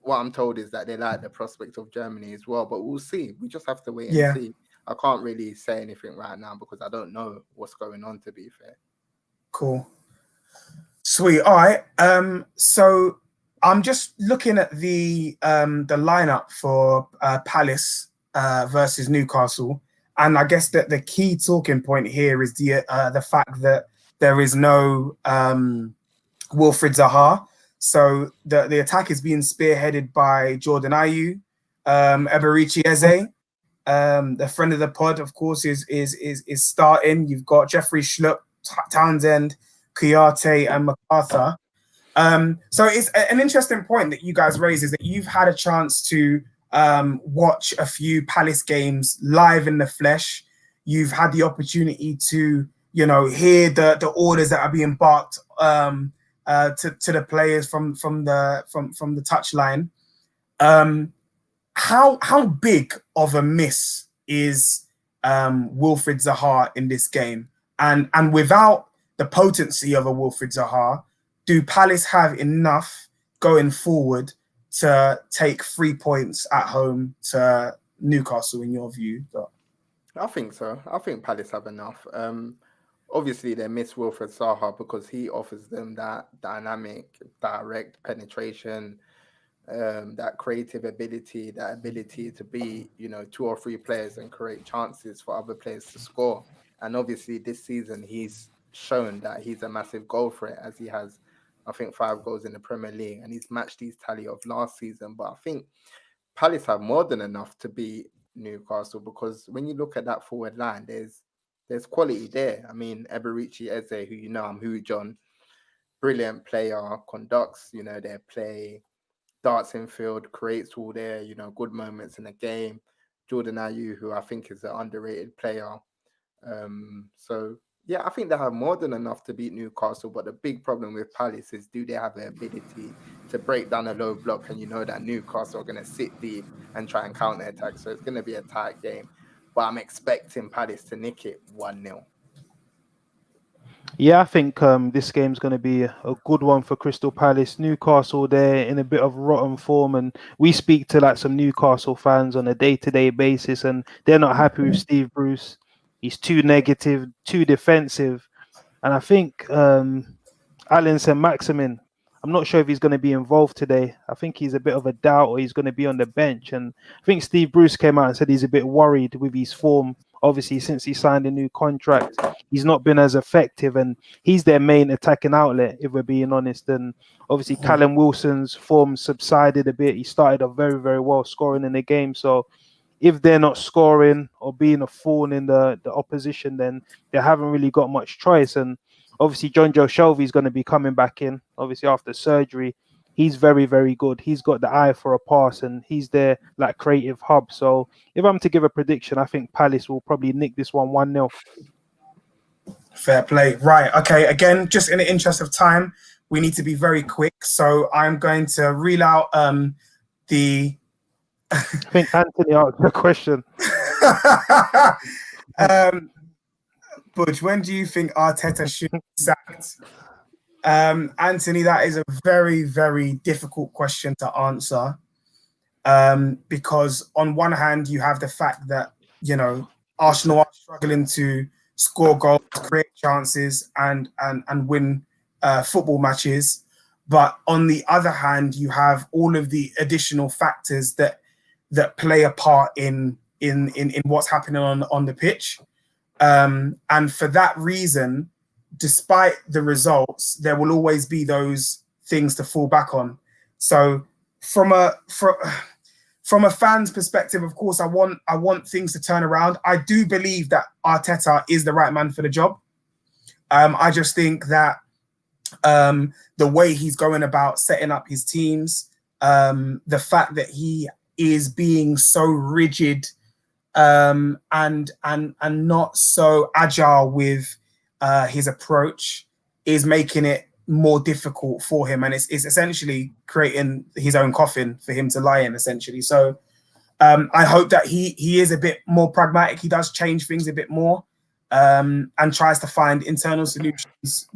what I'm told is that they like the prospect of Germany as well. But we'll see. We just have to wait and Yeah. see. I can't really say anything right now because I don't know what's going on, to be fair. Cool. Sweet. All right. So I'm just looking at the lineup for Palace versus Newcastle, and I guess that the key talking point here is the fact that there is no Wilfried Zaha. So the attack is being spearheaded by Jordan Ayew, Eberici Eze. The friend of the pod, of course, is starting. You've got Jeffrey Schlupp, Townsend, Kuyate, and MacArthur. So it's an interesting point that you guys raise is that you've had a chance to watch a few Palace games live in the flesh. You've had the opportunity to, hear the orders that are being barked to the players from the touchline. How big of a miss is Wilfried Zaha in this game? And without the potency of a Wilfried Zaha, do Palace have enough going forward to take 3 points at home to Newcastle, in your view? I think so. I think Palace have enough. Obviously, they miss Wilfred Zaha because he offers them that dynamic, direct penetration, that creative ability, that ability to be, 2 or 3 players and create chances for other players to score. And obviously, this season he's shown that he's a massive goal threat, as he has, I think, 5 goals in the Premier League, and he's matched his tally of last season. But I think Palace have more than enough to beat Newcastle, because when you look at that forward line, there's quality there. I mean, Eberici Eze, who I'm huge on, brilliant player, conducts, their play, darts in field, creates all their, good moments in the game. Jordan Ayew, who I think is an underrated player. So yeah, I think they have more than enough to beat Newcastle. But the big problem with Palace is, do they have the ability to break down a low block? And that Newcastle are going to sit deep and try and counter attack. So it's going to be a tight game. But I'm expecting Palace to nick it 1-0. Yeah, I think this game's going to be a good one for Crystal Palace. Newcastle, they're in a bit of rotten form, and we speak to like some Newcastle fans on a day-to-day basis, and they're not happy with Steve Bruce. He's too negative, too defensive, and I think Alan Saint-Maximin, I'm not sure if he's going to be involved today. I think he's a bit of a doubt, or he's going to be on the bench. And I think Steve Bruce came out and said he's a bit worried with his form. Obviously, since he signed a new contract, he's not been as effective, and he's their main attacking outlet, if we're being honest. And obviously, Callum Wilson's form subsided a bit. He started off very, very well, scoring in the game. So if they're not scoring or being a thorn in the opposition, then they haven't really got much choice. And obviously, John Joe Shelby is going to be coming back in, obviously, after surgery. He's very, very good. He's got the eye for a pass, and he's their like creative hub. So if I'm to give a prediction, I think Palace will probably nick this one 1-0. Fair play. Right. Okay. Again, just in the interest of time, we need to be very quick. So I'm going to reel out the... I think Anthony asked the question. Budge, when do you think Arteta should be sacked? Anthony, that is a very, very difficult question to answer, because on one hand, you have the fact that, Arsenal are struggling to score goals, create chances, and win football matches. But on the other hand, you have all of the additional factors that play a part in what's happening on the pitch. And for that reason, despite the results, there will always be those things to fall back on. So from a fan's perspective, of course, I want things to turn around. I do believe that Arteta is the right man for the job. I just think that the way he's going about setting up his teams, the fact that he is being so rigid and not so agile with his approach, is making it more difficult for him, and it's essentially creating his own coffin for him to lie in, essentially. So I hope that he is a bit more pragmatic. He does change things a bit more, and tries to find internal solutions,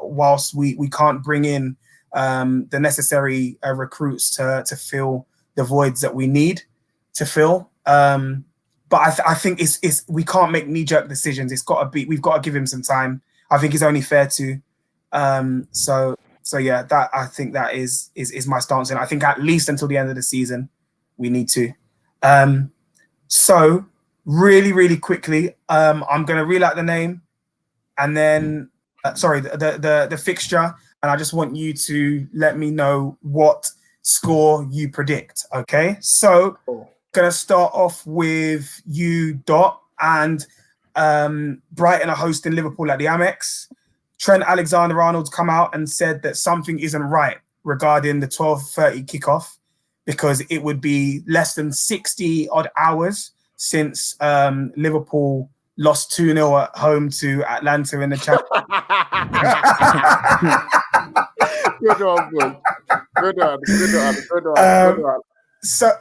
whilst we can't bring in the necessary recruits to fill the voids that we need to fill. But I think it's we can't make knee-jerk decisions. We've got to give him some time. I think it's only fair to. So yeah, that I think that is my stance, and I think at least until the end of the season, we need to. So really, really quickly, I'm going to reel out the name, and then the fixture, and I just want you to let me know what score you predict. Okay, so. Cool. Going to start off with you, Dot, and Brighton are hosting Liverpool at the Amex. Trent Alexander-Arnold's come out and said that something isn't right regarding the 12:30 kickoff, because it would be less than 60 odd hours since Liverpool lost 2-0 at home to Atlanta in the Champions. Good one. Good one. So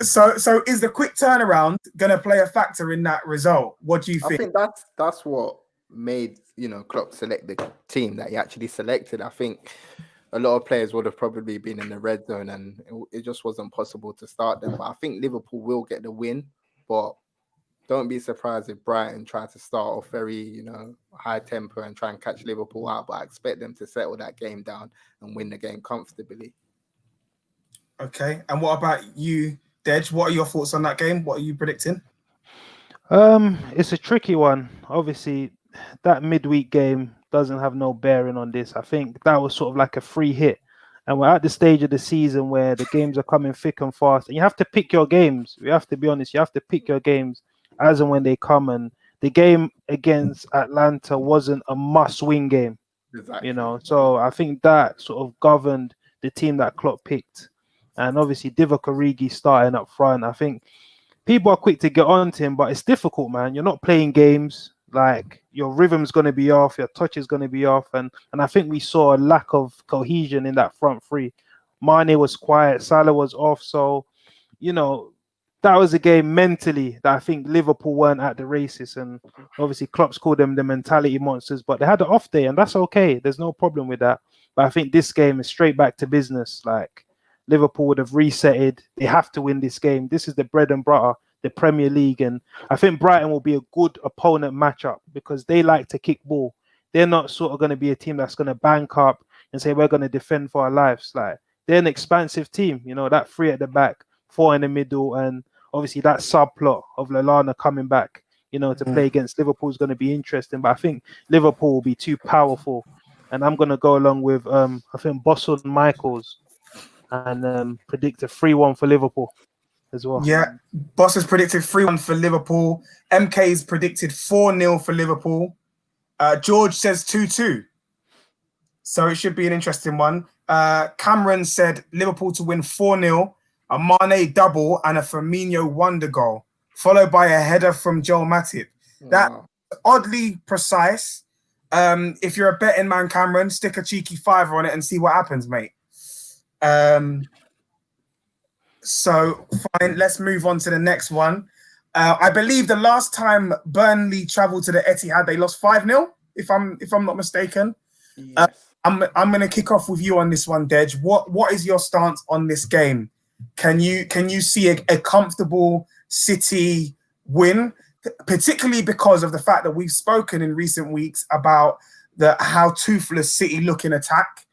is the quick turnaround going to play a factor in that result? What do you think? I think that's what made Klopp select the team that he actually selected. I think a lot of players would have probably been in the red zone, and it just wasn't possible to start them. But I think Liverpool will get the win. But don't be surprised if Brighton try to start off very high tempo and try and catch Liverpool out. But I expect them to settle that game down and win the game comfortably. Okay, and what about you, Dej? What are your thoughts on that game? What are you predicting? It's a tricky one. Obviously, that midweek game doesn't have no bearing on this. I think that was sort of like a free hit. And we're at the stage of the season where the games are coming thick and fast. And you have to pick your games. We have to be honest. You have to pick your games as and when they come. And the game against Atlanta wasn't a must-win game. Exactly. You know, so I think that sort of governed the team that Klopp picked. And obviously Divock Origi starting up front. I think people are quick to get onto him, but it's difficult, man. You're not playing games. Like, your rhythm's going to be off, your touch is going to be off. And I think we saw a lack of cohesion in that front three. Mane was quiet, Salah was off. So, you know, that was a game mentally that I think Liverpool weren't at the races. And obviously Klopp's called them the mentality monsters, but they had an off day, and that's okay. There's no problem with that. But I think this game is straight back to business. Like, Liverpool would have resetted. They have to win this game. This is the bread and butter, the Premier League. And I think Brighton will be a good opponent matchup because they like to kick ball. They're not sort of going to be a team that's going to bank up and say, we're going to defend for our lives. Like, they're an expansive team, you know, that three at the back, four in the middle, and obviously that subplot of Lallana coming back, you know, to play against Liverpool is going to be interesting. But I think Liverpool will be too powerful. And I'm going to go along with, I think, Bossel and Michaels and predict a 3-1 for Liverpool as well. Yeah, Boss has predicted 3-1 for Liverpool. MK's predicted 4-0 for Liverpool. George says 2-2. So it should be an interesting one. Cameron said Liverpool to win 4-0, a Mane double and a Firmino wonder goal, followed by a header from Joel Matip. Wow. That's oddly precise. If you're a betting man, Cameron, stick a cheeky fiver on it and see what happens, mate. So fine, let's move on to the next one. I believe the last time Burnley travelled to the Etihad, they lost 5-0, if I'm not mistaken. Yes. I'm going to kick off with you on this one, Dej. What is your stance on this game? Can you see a comfortable City win, particularly because of the fact that we've spoken in recent weeks about how toothless City look in attack,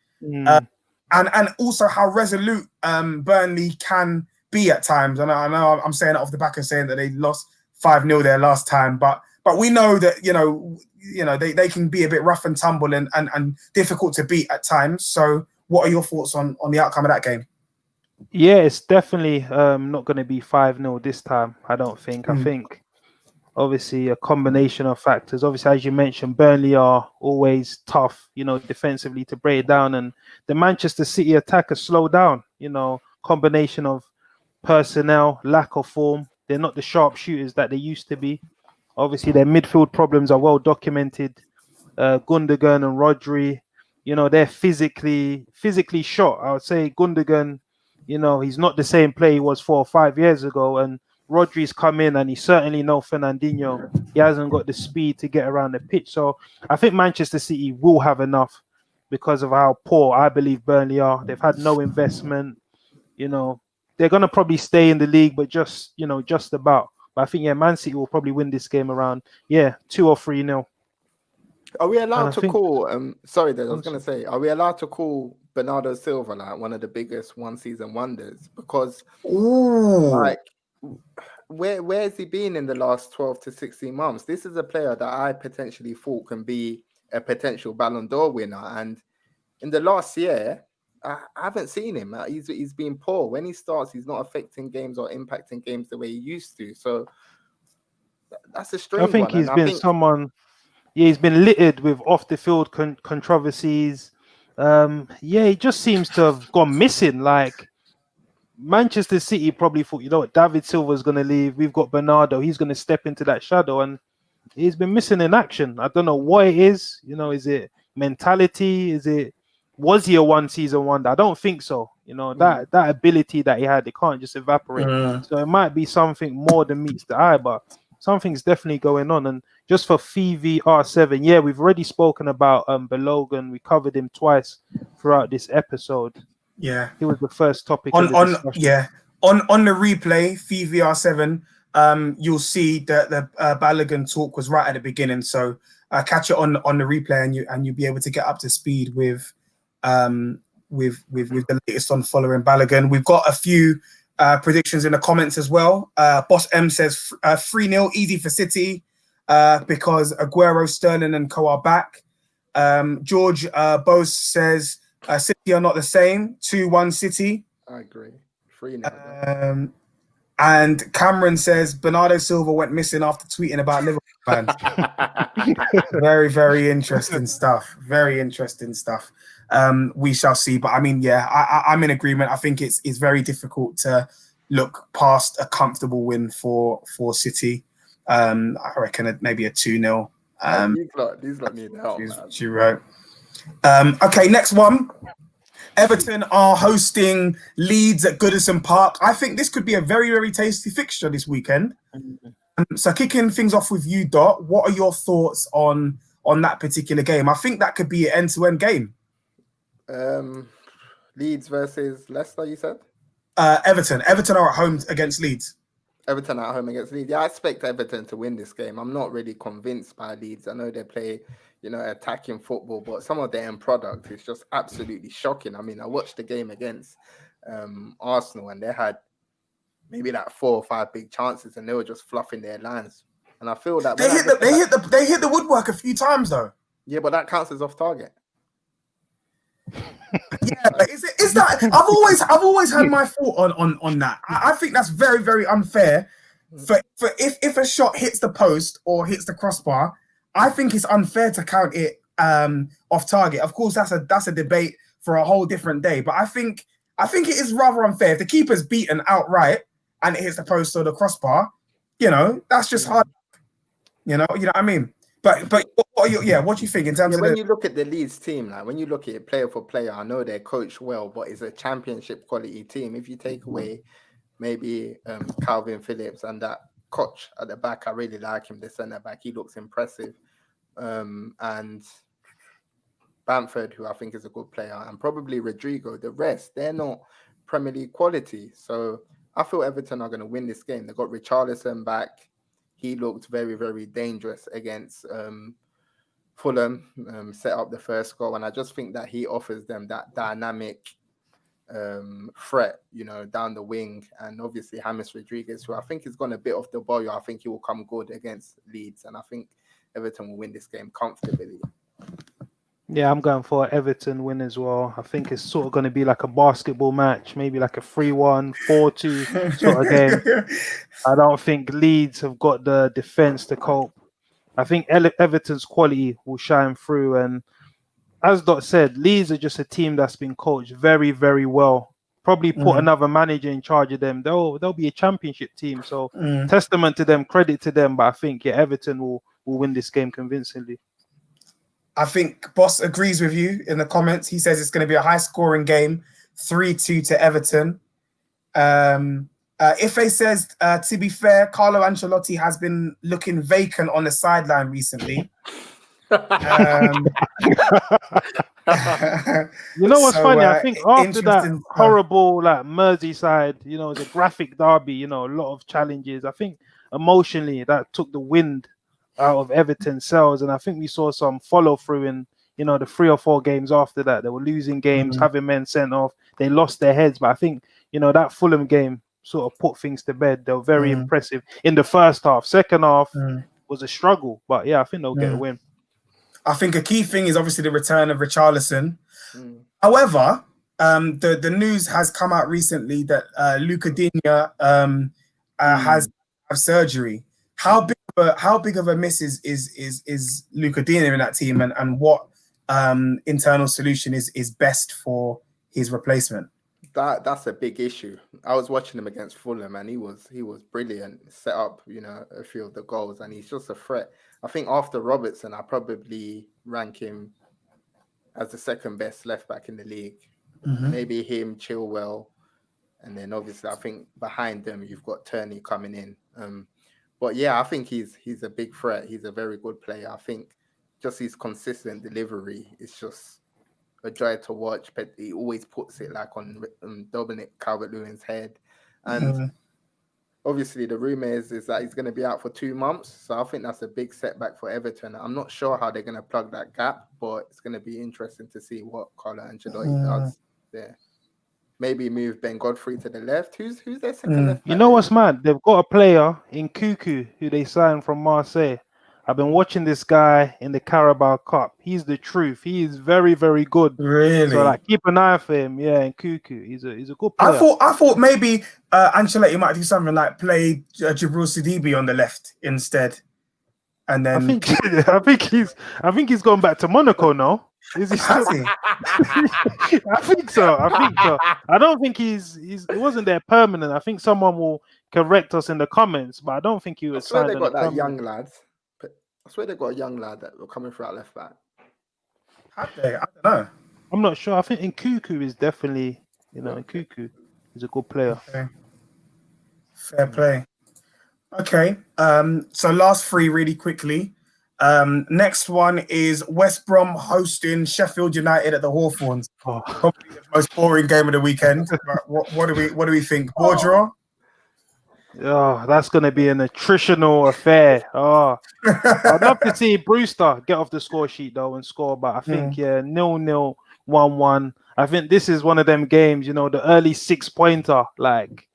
and also how resolute Burnley can be at times. And I know I'm saying it off the back and saying that they lost 5-0 their last time, but we know that they can be a bit rough and tumble and difficult to beat at times. So what are your thoughts on the outcome of that game? Yeah, it's definitely not going to be 5-0 this time, I don't think. I think obviously a combination of factors. Obviously, as you mentioned, Burnley are always tough, defensively to break it down. And the Manchester City attack has slowed down, combination of personnel, lack of form. They're not the sharpshooters that they used to be. Obviously, their midfield problems are well documented. Gundogan and Rodri, they're physically shot. I would say Gundogan, he's not the same player he was 4 or 5 years ago. And Rodri's come in and he's certainly no Fernandinho. He hasn't got the speed to get around the pitch. So I think Manchester City will have enough because of how poor I believe Burnley are. They've had no investment. They're going to probably stay in the league, but just about. But I think, Man City will probably win this game around, 2 or 3-0. Are we allowed to call, sorry, I was going to say, are we allowed to call Bernardo Silva like one of the biggest one-season wonders? Because, where has he been in the last 12 to 16 months? This is a player that I potentially thought can be a potential Ballon d'Or winner. And in the last year, I haven't seen him. He's been poor. When he starts, he's not affecting games or impacting games the way he used to. So that's a strange one. I think he's been someone... Yeah, he's been littered with off-the-field controversies. He just seems to have gone missing. Like, Manchester City probably thought, David Silva's going to leave. We've got Bernardo. He's going to step into that shadow. And he's been missing in action. I don't know what it is. Is it mentality? Was he a one-season wonder? I don't think so. That ability that he had, it can't just evaporate. So it might be something more than meets the eye, but something's definitely going on. And just for FVR7, we've already spoken about Balogun. We covered him twice throughout this episode. Yeah, he was the first topic on the replay. FVR7, you'll see that the Balogun talk was right at the beginning. So catch it on the replay, and you'll be able to get up to speed with the latest on Folarin Balogun. We've got a few predictions in the comments as well. Boss M says 3-0 easy for City because Aguero, Sterling and Co are back. George Bose says City are not the same. 2-1 City. I agree. 3-0. And Cameron says Bernardo Silva went missing after tweeting about Liverpool fans. Very, very interesting stuff. Very interesting stuff. We shall see. But I mean, yeah, I'm in agreement. I think it's very difficult to look past a comfortable win for City. I reckon maybe a 2-0. These lot need help. She wrote. Okay, next one. Everton are hosting Leeds at Goodison Park. I think this could be a very, very tasty fixture this weekend. So kicking things off with you, Dot, what are your thoughts on that particular game? I think that could be an end-to-end game. Leeds versus Leicester, you said? Everton. Everton are at home against Leeds. Everton at home against Leeds. Yeah, I expect Everton to win this game. I'm not really convinced by Leeds. I know they play, attacking football, but some of their end product is just absolutely shocking. I mean, I watched the game against Arsenal, and they had maybe like 4 or 5 big chances, and they were just fluffing their lines. And I feel that they hit the woodwork a few times though. Yeah, but that counts as off target. Yeah, but is that? I've always had my thought on that. I think that's very, very unfair. For if a shot hits the post or hits the crossbar, I think it's unfair to count it off target. Of course, that's a debate for a whole different day. But I think it is rather unfair if the keeper's beaten outright and it hits the post or the crossbar. That's just hard. You know what I mean. But what do you think in terms of when you look at the Leeds team, like when you look at it player for player, I know they're coached well, but it's a championship quality team. If you take away maybe Calvin Phillips and that Koch at the back, I really like him, the centre back. He looks impressive. And Bamford, who I think is a good player, and probably Rodrigo. The rest, they're not Premier League quality. So I feel Everton are going to win this game. They got Richarlison back. He looked very, very dangerous against Fulham, set up the first goal. And I just think that he offers them that dynamic threat, down the wing. And obviously James Rodriguez, who I think is going to bit off the ball. I think he will come good against Leeds. And I think Everton will win this game comfortably. Yeah, I'm going for an Everton win as well. I think it's sort of going to be like a basketball match, maybe like a 3-1, 4-2 sort of game. I don't think Leeds have got the defense to cope. I think Everton's quality will shine through. And as Dot said, Leeds are just a team that's been coached very, very well. Probably put another manager in charge of them. They'll be a championship team. So testament to them, credit to them. But I think Everton will win this game convincingly. I think Boss agrees with you in the comments. He says it's going to be a high-scoring game, 3-2 to Everton. Ife says, to be fair, Carlo Ancelotti has been looking vacant on the sideline recently. You know what's funny? I think after that horrible Merseyside, the graphic derby, a lot of challenges. I think emotionally that took the wind out of Everton's sails, and I think we saw some follow through in the 3 or 4 games after that. They were losing games, having men sent off. They lost their heads, but I think that Fulham game sort of put things to bed. They were very impressive in the first half. Second half was a struggle, but I think they'll get a win. I think a key thing is obviously the return of Richarlison. However, the news has come out recently that Luca Digne has surgery. How big of a miss is Luca Digne in that team, and what internal solution is best for his replacement? That's a big issue. I was watching him against Fulham, and he was brilliant. Set up, a few of the goals, and he's just a threat. I think after Robertson, I probably rank him as the second best left back in the league. Maybe him, Chilwell, and then obviously I think behind them you've got Turney coming in. But yeah, I think he's a big threat. He's a very good player. I think just his consistent delivery is just a joy to watch. But he always puts it like on Dominic Calvert-Lewin's head. And obviously the rumor is that he's going to be out for 2 months. So I think that's a big setback for Everton. I'm not sure how they're going to plug that gap, but it's going to be interesting to see what Carlo Ancelotti does there. Maybe move Ben Godfrey to the left. Who's their second left back? You know what's mad? They've got a player in Cuckoo who they signed from Marseille. I've been watching this guy in the Carabao Cup. He's the truth. He is very, very good. Really? So like, keep an eye for him. Yeah, and Cuckoo, he's a good player. I thought maybe Ancelotti might do something like play Jibril Sidibe on the left instead, and then I think he's going back to Monaco now. Is he still? Has he? I think so. I don't think he wasn't there permanent. I think someone will correct us in the comments, but I don't think he was I swear signed they on got a that permanent. young lad. I swear they got a young lad that were coming through at left back. Have they? I don't know. I'm not sure. I think Nkuku is definitely, Nkuku is a good player. Okay. Fair play. Okay. So last three really quickly. Next one is West Brom hosting Sheffield United at the Hawthorns. Oh. Probably the most boring game of the weekend. But what do we think? Ball draw? Oh, that's going to be an attritional affair. Oh, I'd love to see Brewster get off the score sheet though and score, but I think 0-0, 1-1. I think this is one of them games, the early 6-pointer. Like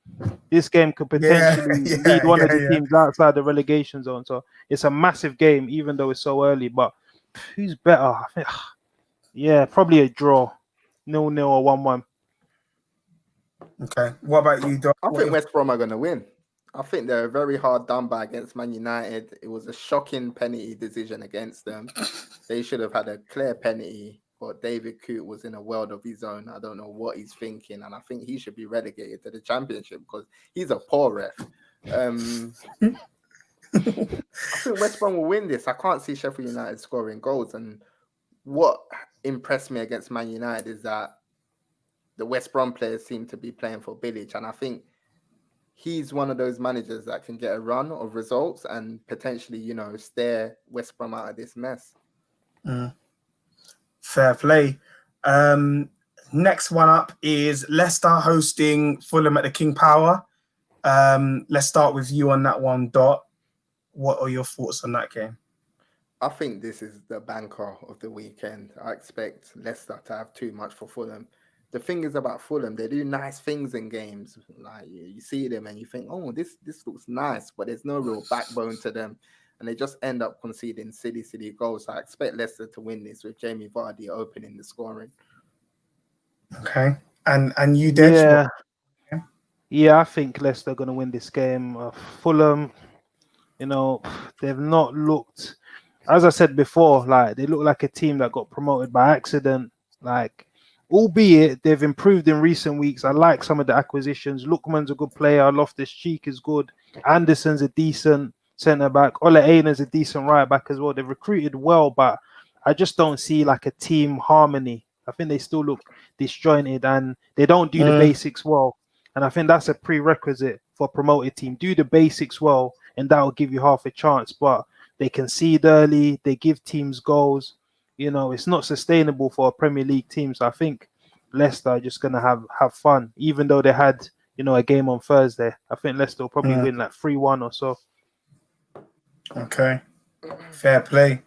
this game could potentially lead one of the teams outside the relegation zone. So it's a massive game, even though it's so early. But who's better? I think, probably a draw, 0-0 or 1-1. Okay. What about you, Doc? I think West Brom are going to win. I think they're very hard done by against Man United. It was a shocking penalty decision against them. They should have had a clear penalty, but David Coote was in a world of his own. I don't know what he's thinking, and I think he should be relegated to the Championship because he's a poor ref. I think West Brom will win this. I can't see Sheffield United scoring goals, and what impressed me against Man United is that the West Brom players seem to be playing for Bilic, and I think he's one of those managers that can get a run of results and potentially, steer West Brom out of this mess. Fair play. Next one up is Leicester hosting Fulham at the King Power. Let's start with you on that one, Dot. What are your thoughts on that game? I think this is the banker of the weekend. I expect Leicester to have too much for Fulham. The thing is about Fulham, they do nice things in games. Like you see them and you think, oh, this looks nice, but there's no real backbone to them. And they just end up conceding silly goals. So I expect Leicester to win this with Jamie Vardy opening the scoring. Okay. And you, Dej? Yeah, I think Leicester are going to win this game. Fulham, they've not looked, as I said before, like they look like a team that got promoted by accident. Like, albeit they've improved in recent weeks. I like some of the acquisitions. Lookman's a good player. Loftus-Cheek is good. Anderson's a decent centre-back. Ole Einer's a decent right-back as well. They've recruited well, but I just don't see like a team harmony. I think they still look disjointed and they don't do the basics well. And I think that's a prerequisite for a promoted team. Do the basics well, and that will give you half a chance. But they concede early. They give teams goals. It's not sustainable for a Premier League team. So I think Leicester are just going to have fun, even though they had, a game on Thursday. I think Leicester will probably win like 3-1 or so. Okay. Fair play.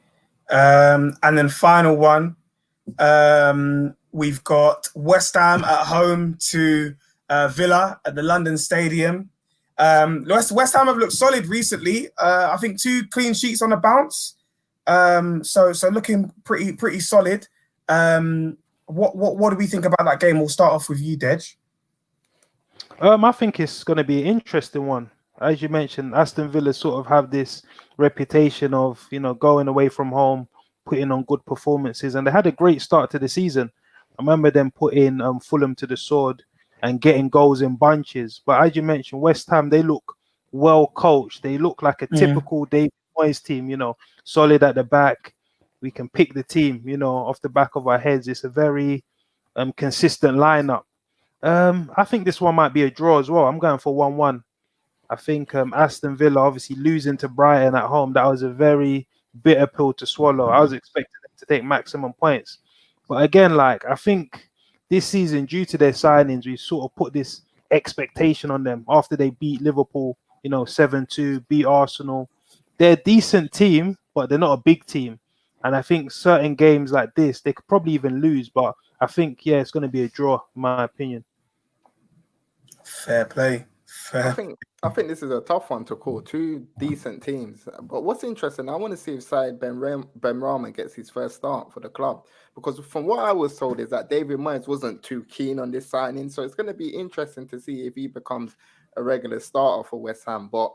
And then final one, we've got West Ham at home to Villa at the London Stadium. West Ham have looked solid recently. I think 2 clean sheets on the bounce. So looking pretty solid. What do we think about that game? We'll start off with you, Dej. I think it's going to be an interesting one. As you mentioned, Aston Villa sort of have this reputation of going away from home, putting on good performances, and they had a great start to the season. I remember them putting Fulham to the sword and getting goals in bunches. But as you mentioned, West Ham, they look well coached. They look like a typical David Moyes team, solid at the back. We can pick the team, off the back of our heads. It's a very consistent lineup. I think this one might be a draw as well. I'm going for 1-1. I think Aston Villa obviously losing to Brighton at home, that was a very bitter pill to swallow. I was expecting them to take maximum points. But again, I think this season, due to their signings, we sort of put this expectation on them after they beat Liverpool, 7-2, beat Arsenal. They're a decent team, but they're not a big team. And I think certain games like this, they could probably even lose. But I think, it's going to be a draw, in my opinion. Fair play. I think this is a tough one to call. Two decent teams, but what's interesting, I want to see if Said Benrahma gets his first start for the club, because from what I was told is that David Moyes wasn't too keen on this signing, so it's going to be interesting to see if he becomes a regular starter for West Ham. But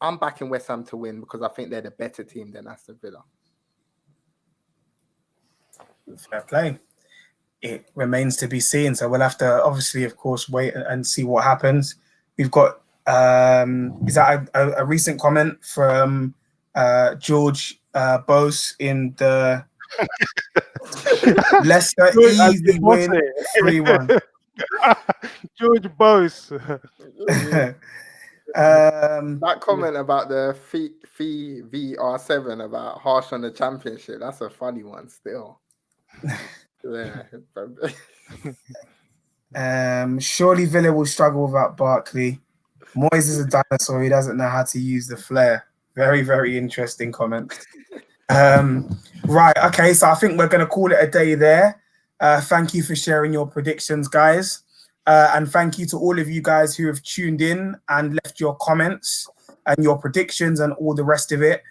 I'm backing West Ham to win because I think they're the better team than Aston Villa. Fair play. It remains to be seen. So we'll have to obviously, of course, wait and see what happens. We've got, is that a recent comment from George Bose in the Leicester easy win 3-1. George Bose. That comment about the fee VR7 about harsh on the championship, that's a funny one still. Yeah. Surely Villa will struggle without Barkley. Moyes is a dinosaur. He doesn't know how to use the flair. Very, very interesting comment. Right. Okay. So I think we're going to call it a day there. Thank you for sharing your predictions, guys. And thank you to all of you guys who have tuned in and left your comments and your predictions and all the rest of it.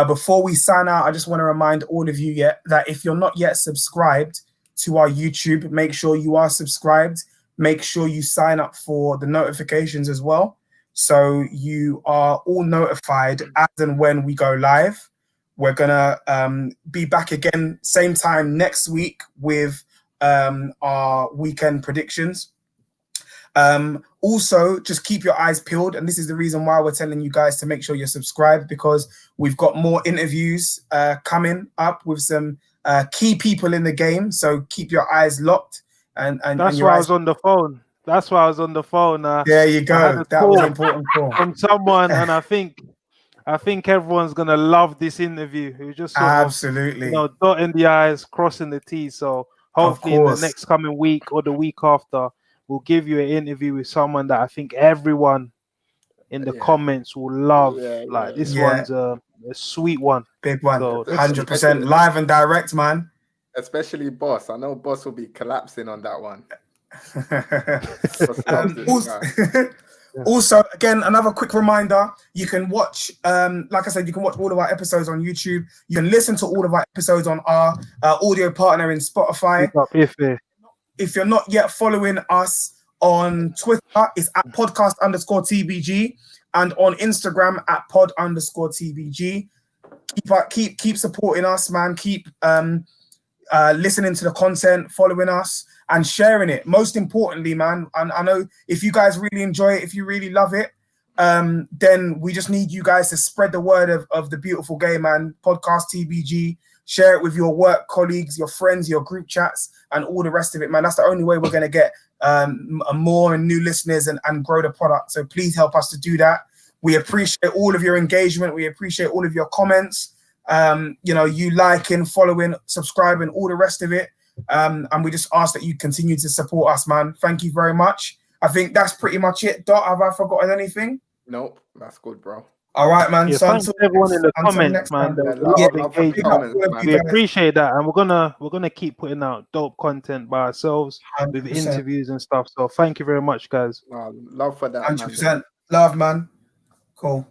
Before we sign out, I just want to remind all of you that if you're not yet subscribed to our YouTube, make sure you are subscribed. Make sure you sign up for the notifications as well, so you are all notified as and when we go live. We're gonna be back again same time next week with our weekend predictions. Also, just keep your eyes peeled, and this is the reason why we're telling you guys to make sure you're subscribed, because we've got more interviews coming up with some key people in the game. So keep your eyes locked. And that's why I was on the phone. That's why I was on the phone. There you go. That was an important call from someone, and I think everyone's gonna love this interview. It was just sort absolutely, of, dotting the I's, crossing the T's. So hopefully in the next coming week or the week after, we'll give you an interview with someone that I think everyone in the comments will love. This one's a sweet one, big one, so 100% live and direct, man. Especially Boss. I know Boss will be collapsing on that one. Also, again, another quick reminder, you can watch, like I said, you can watch all of our episodes on YouTube. You can listen to all of our episodes on our audio partner in Spotify. If you're not yet following us on Twitter, it's at podcast_TBG, and on Instagram at pod_TBG. Keep supporting us, man. Keep listening to the content, following us, and sharing it. Most importantly, man, and I know if you guys really enjoy it, if you really love it, then we just need you guys to spread the word of the beautiful game, man. Podcast TBG. Share it with your work colleagues, your friends, your group chats, and all the rest of it, man. That's the only way we're going to get more and new listeners and grow the product. So please help us to do that. We appreciate all of your engagement. We appreciate all of your comments. You liking, following, subscribing, all the rest of it. And we just ask that you continue to support us, man. Thank you very much. I think that's pretty much it. Dot, have I forgotten anything? Nope, that's good, bro. All right, man. Yeah, so thanks everyone in the comments, man. We appreciate that, and we're gonna keep putting out dope content by ourselves 100%. With interviews and stuff. So thank you very much, guys. Love for that. 100%. Man. Love, man. Cool.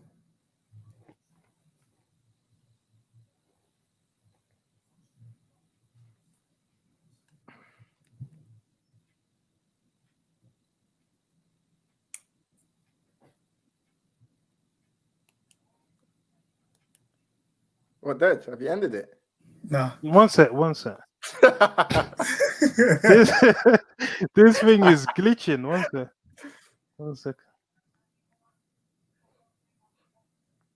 What, Dutch? Have you ended it? No. One sec. this thing is glitching. One sec.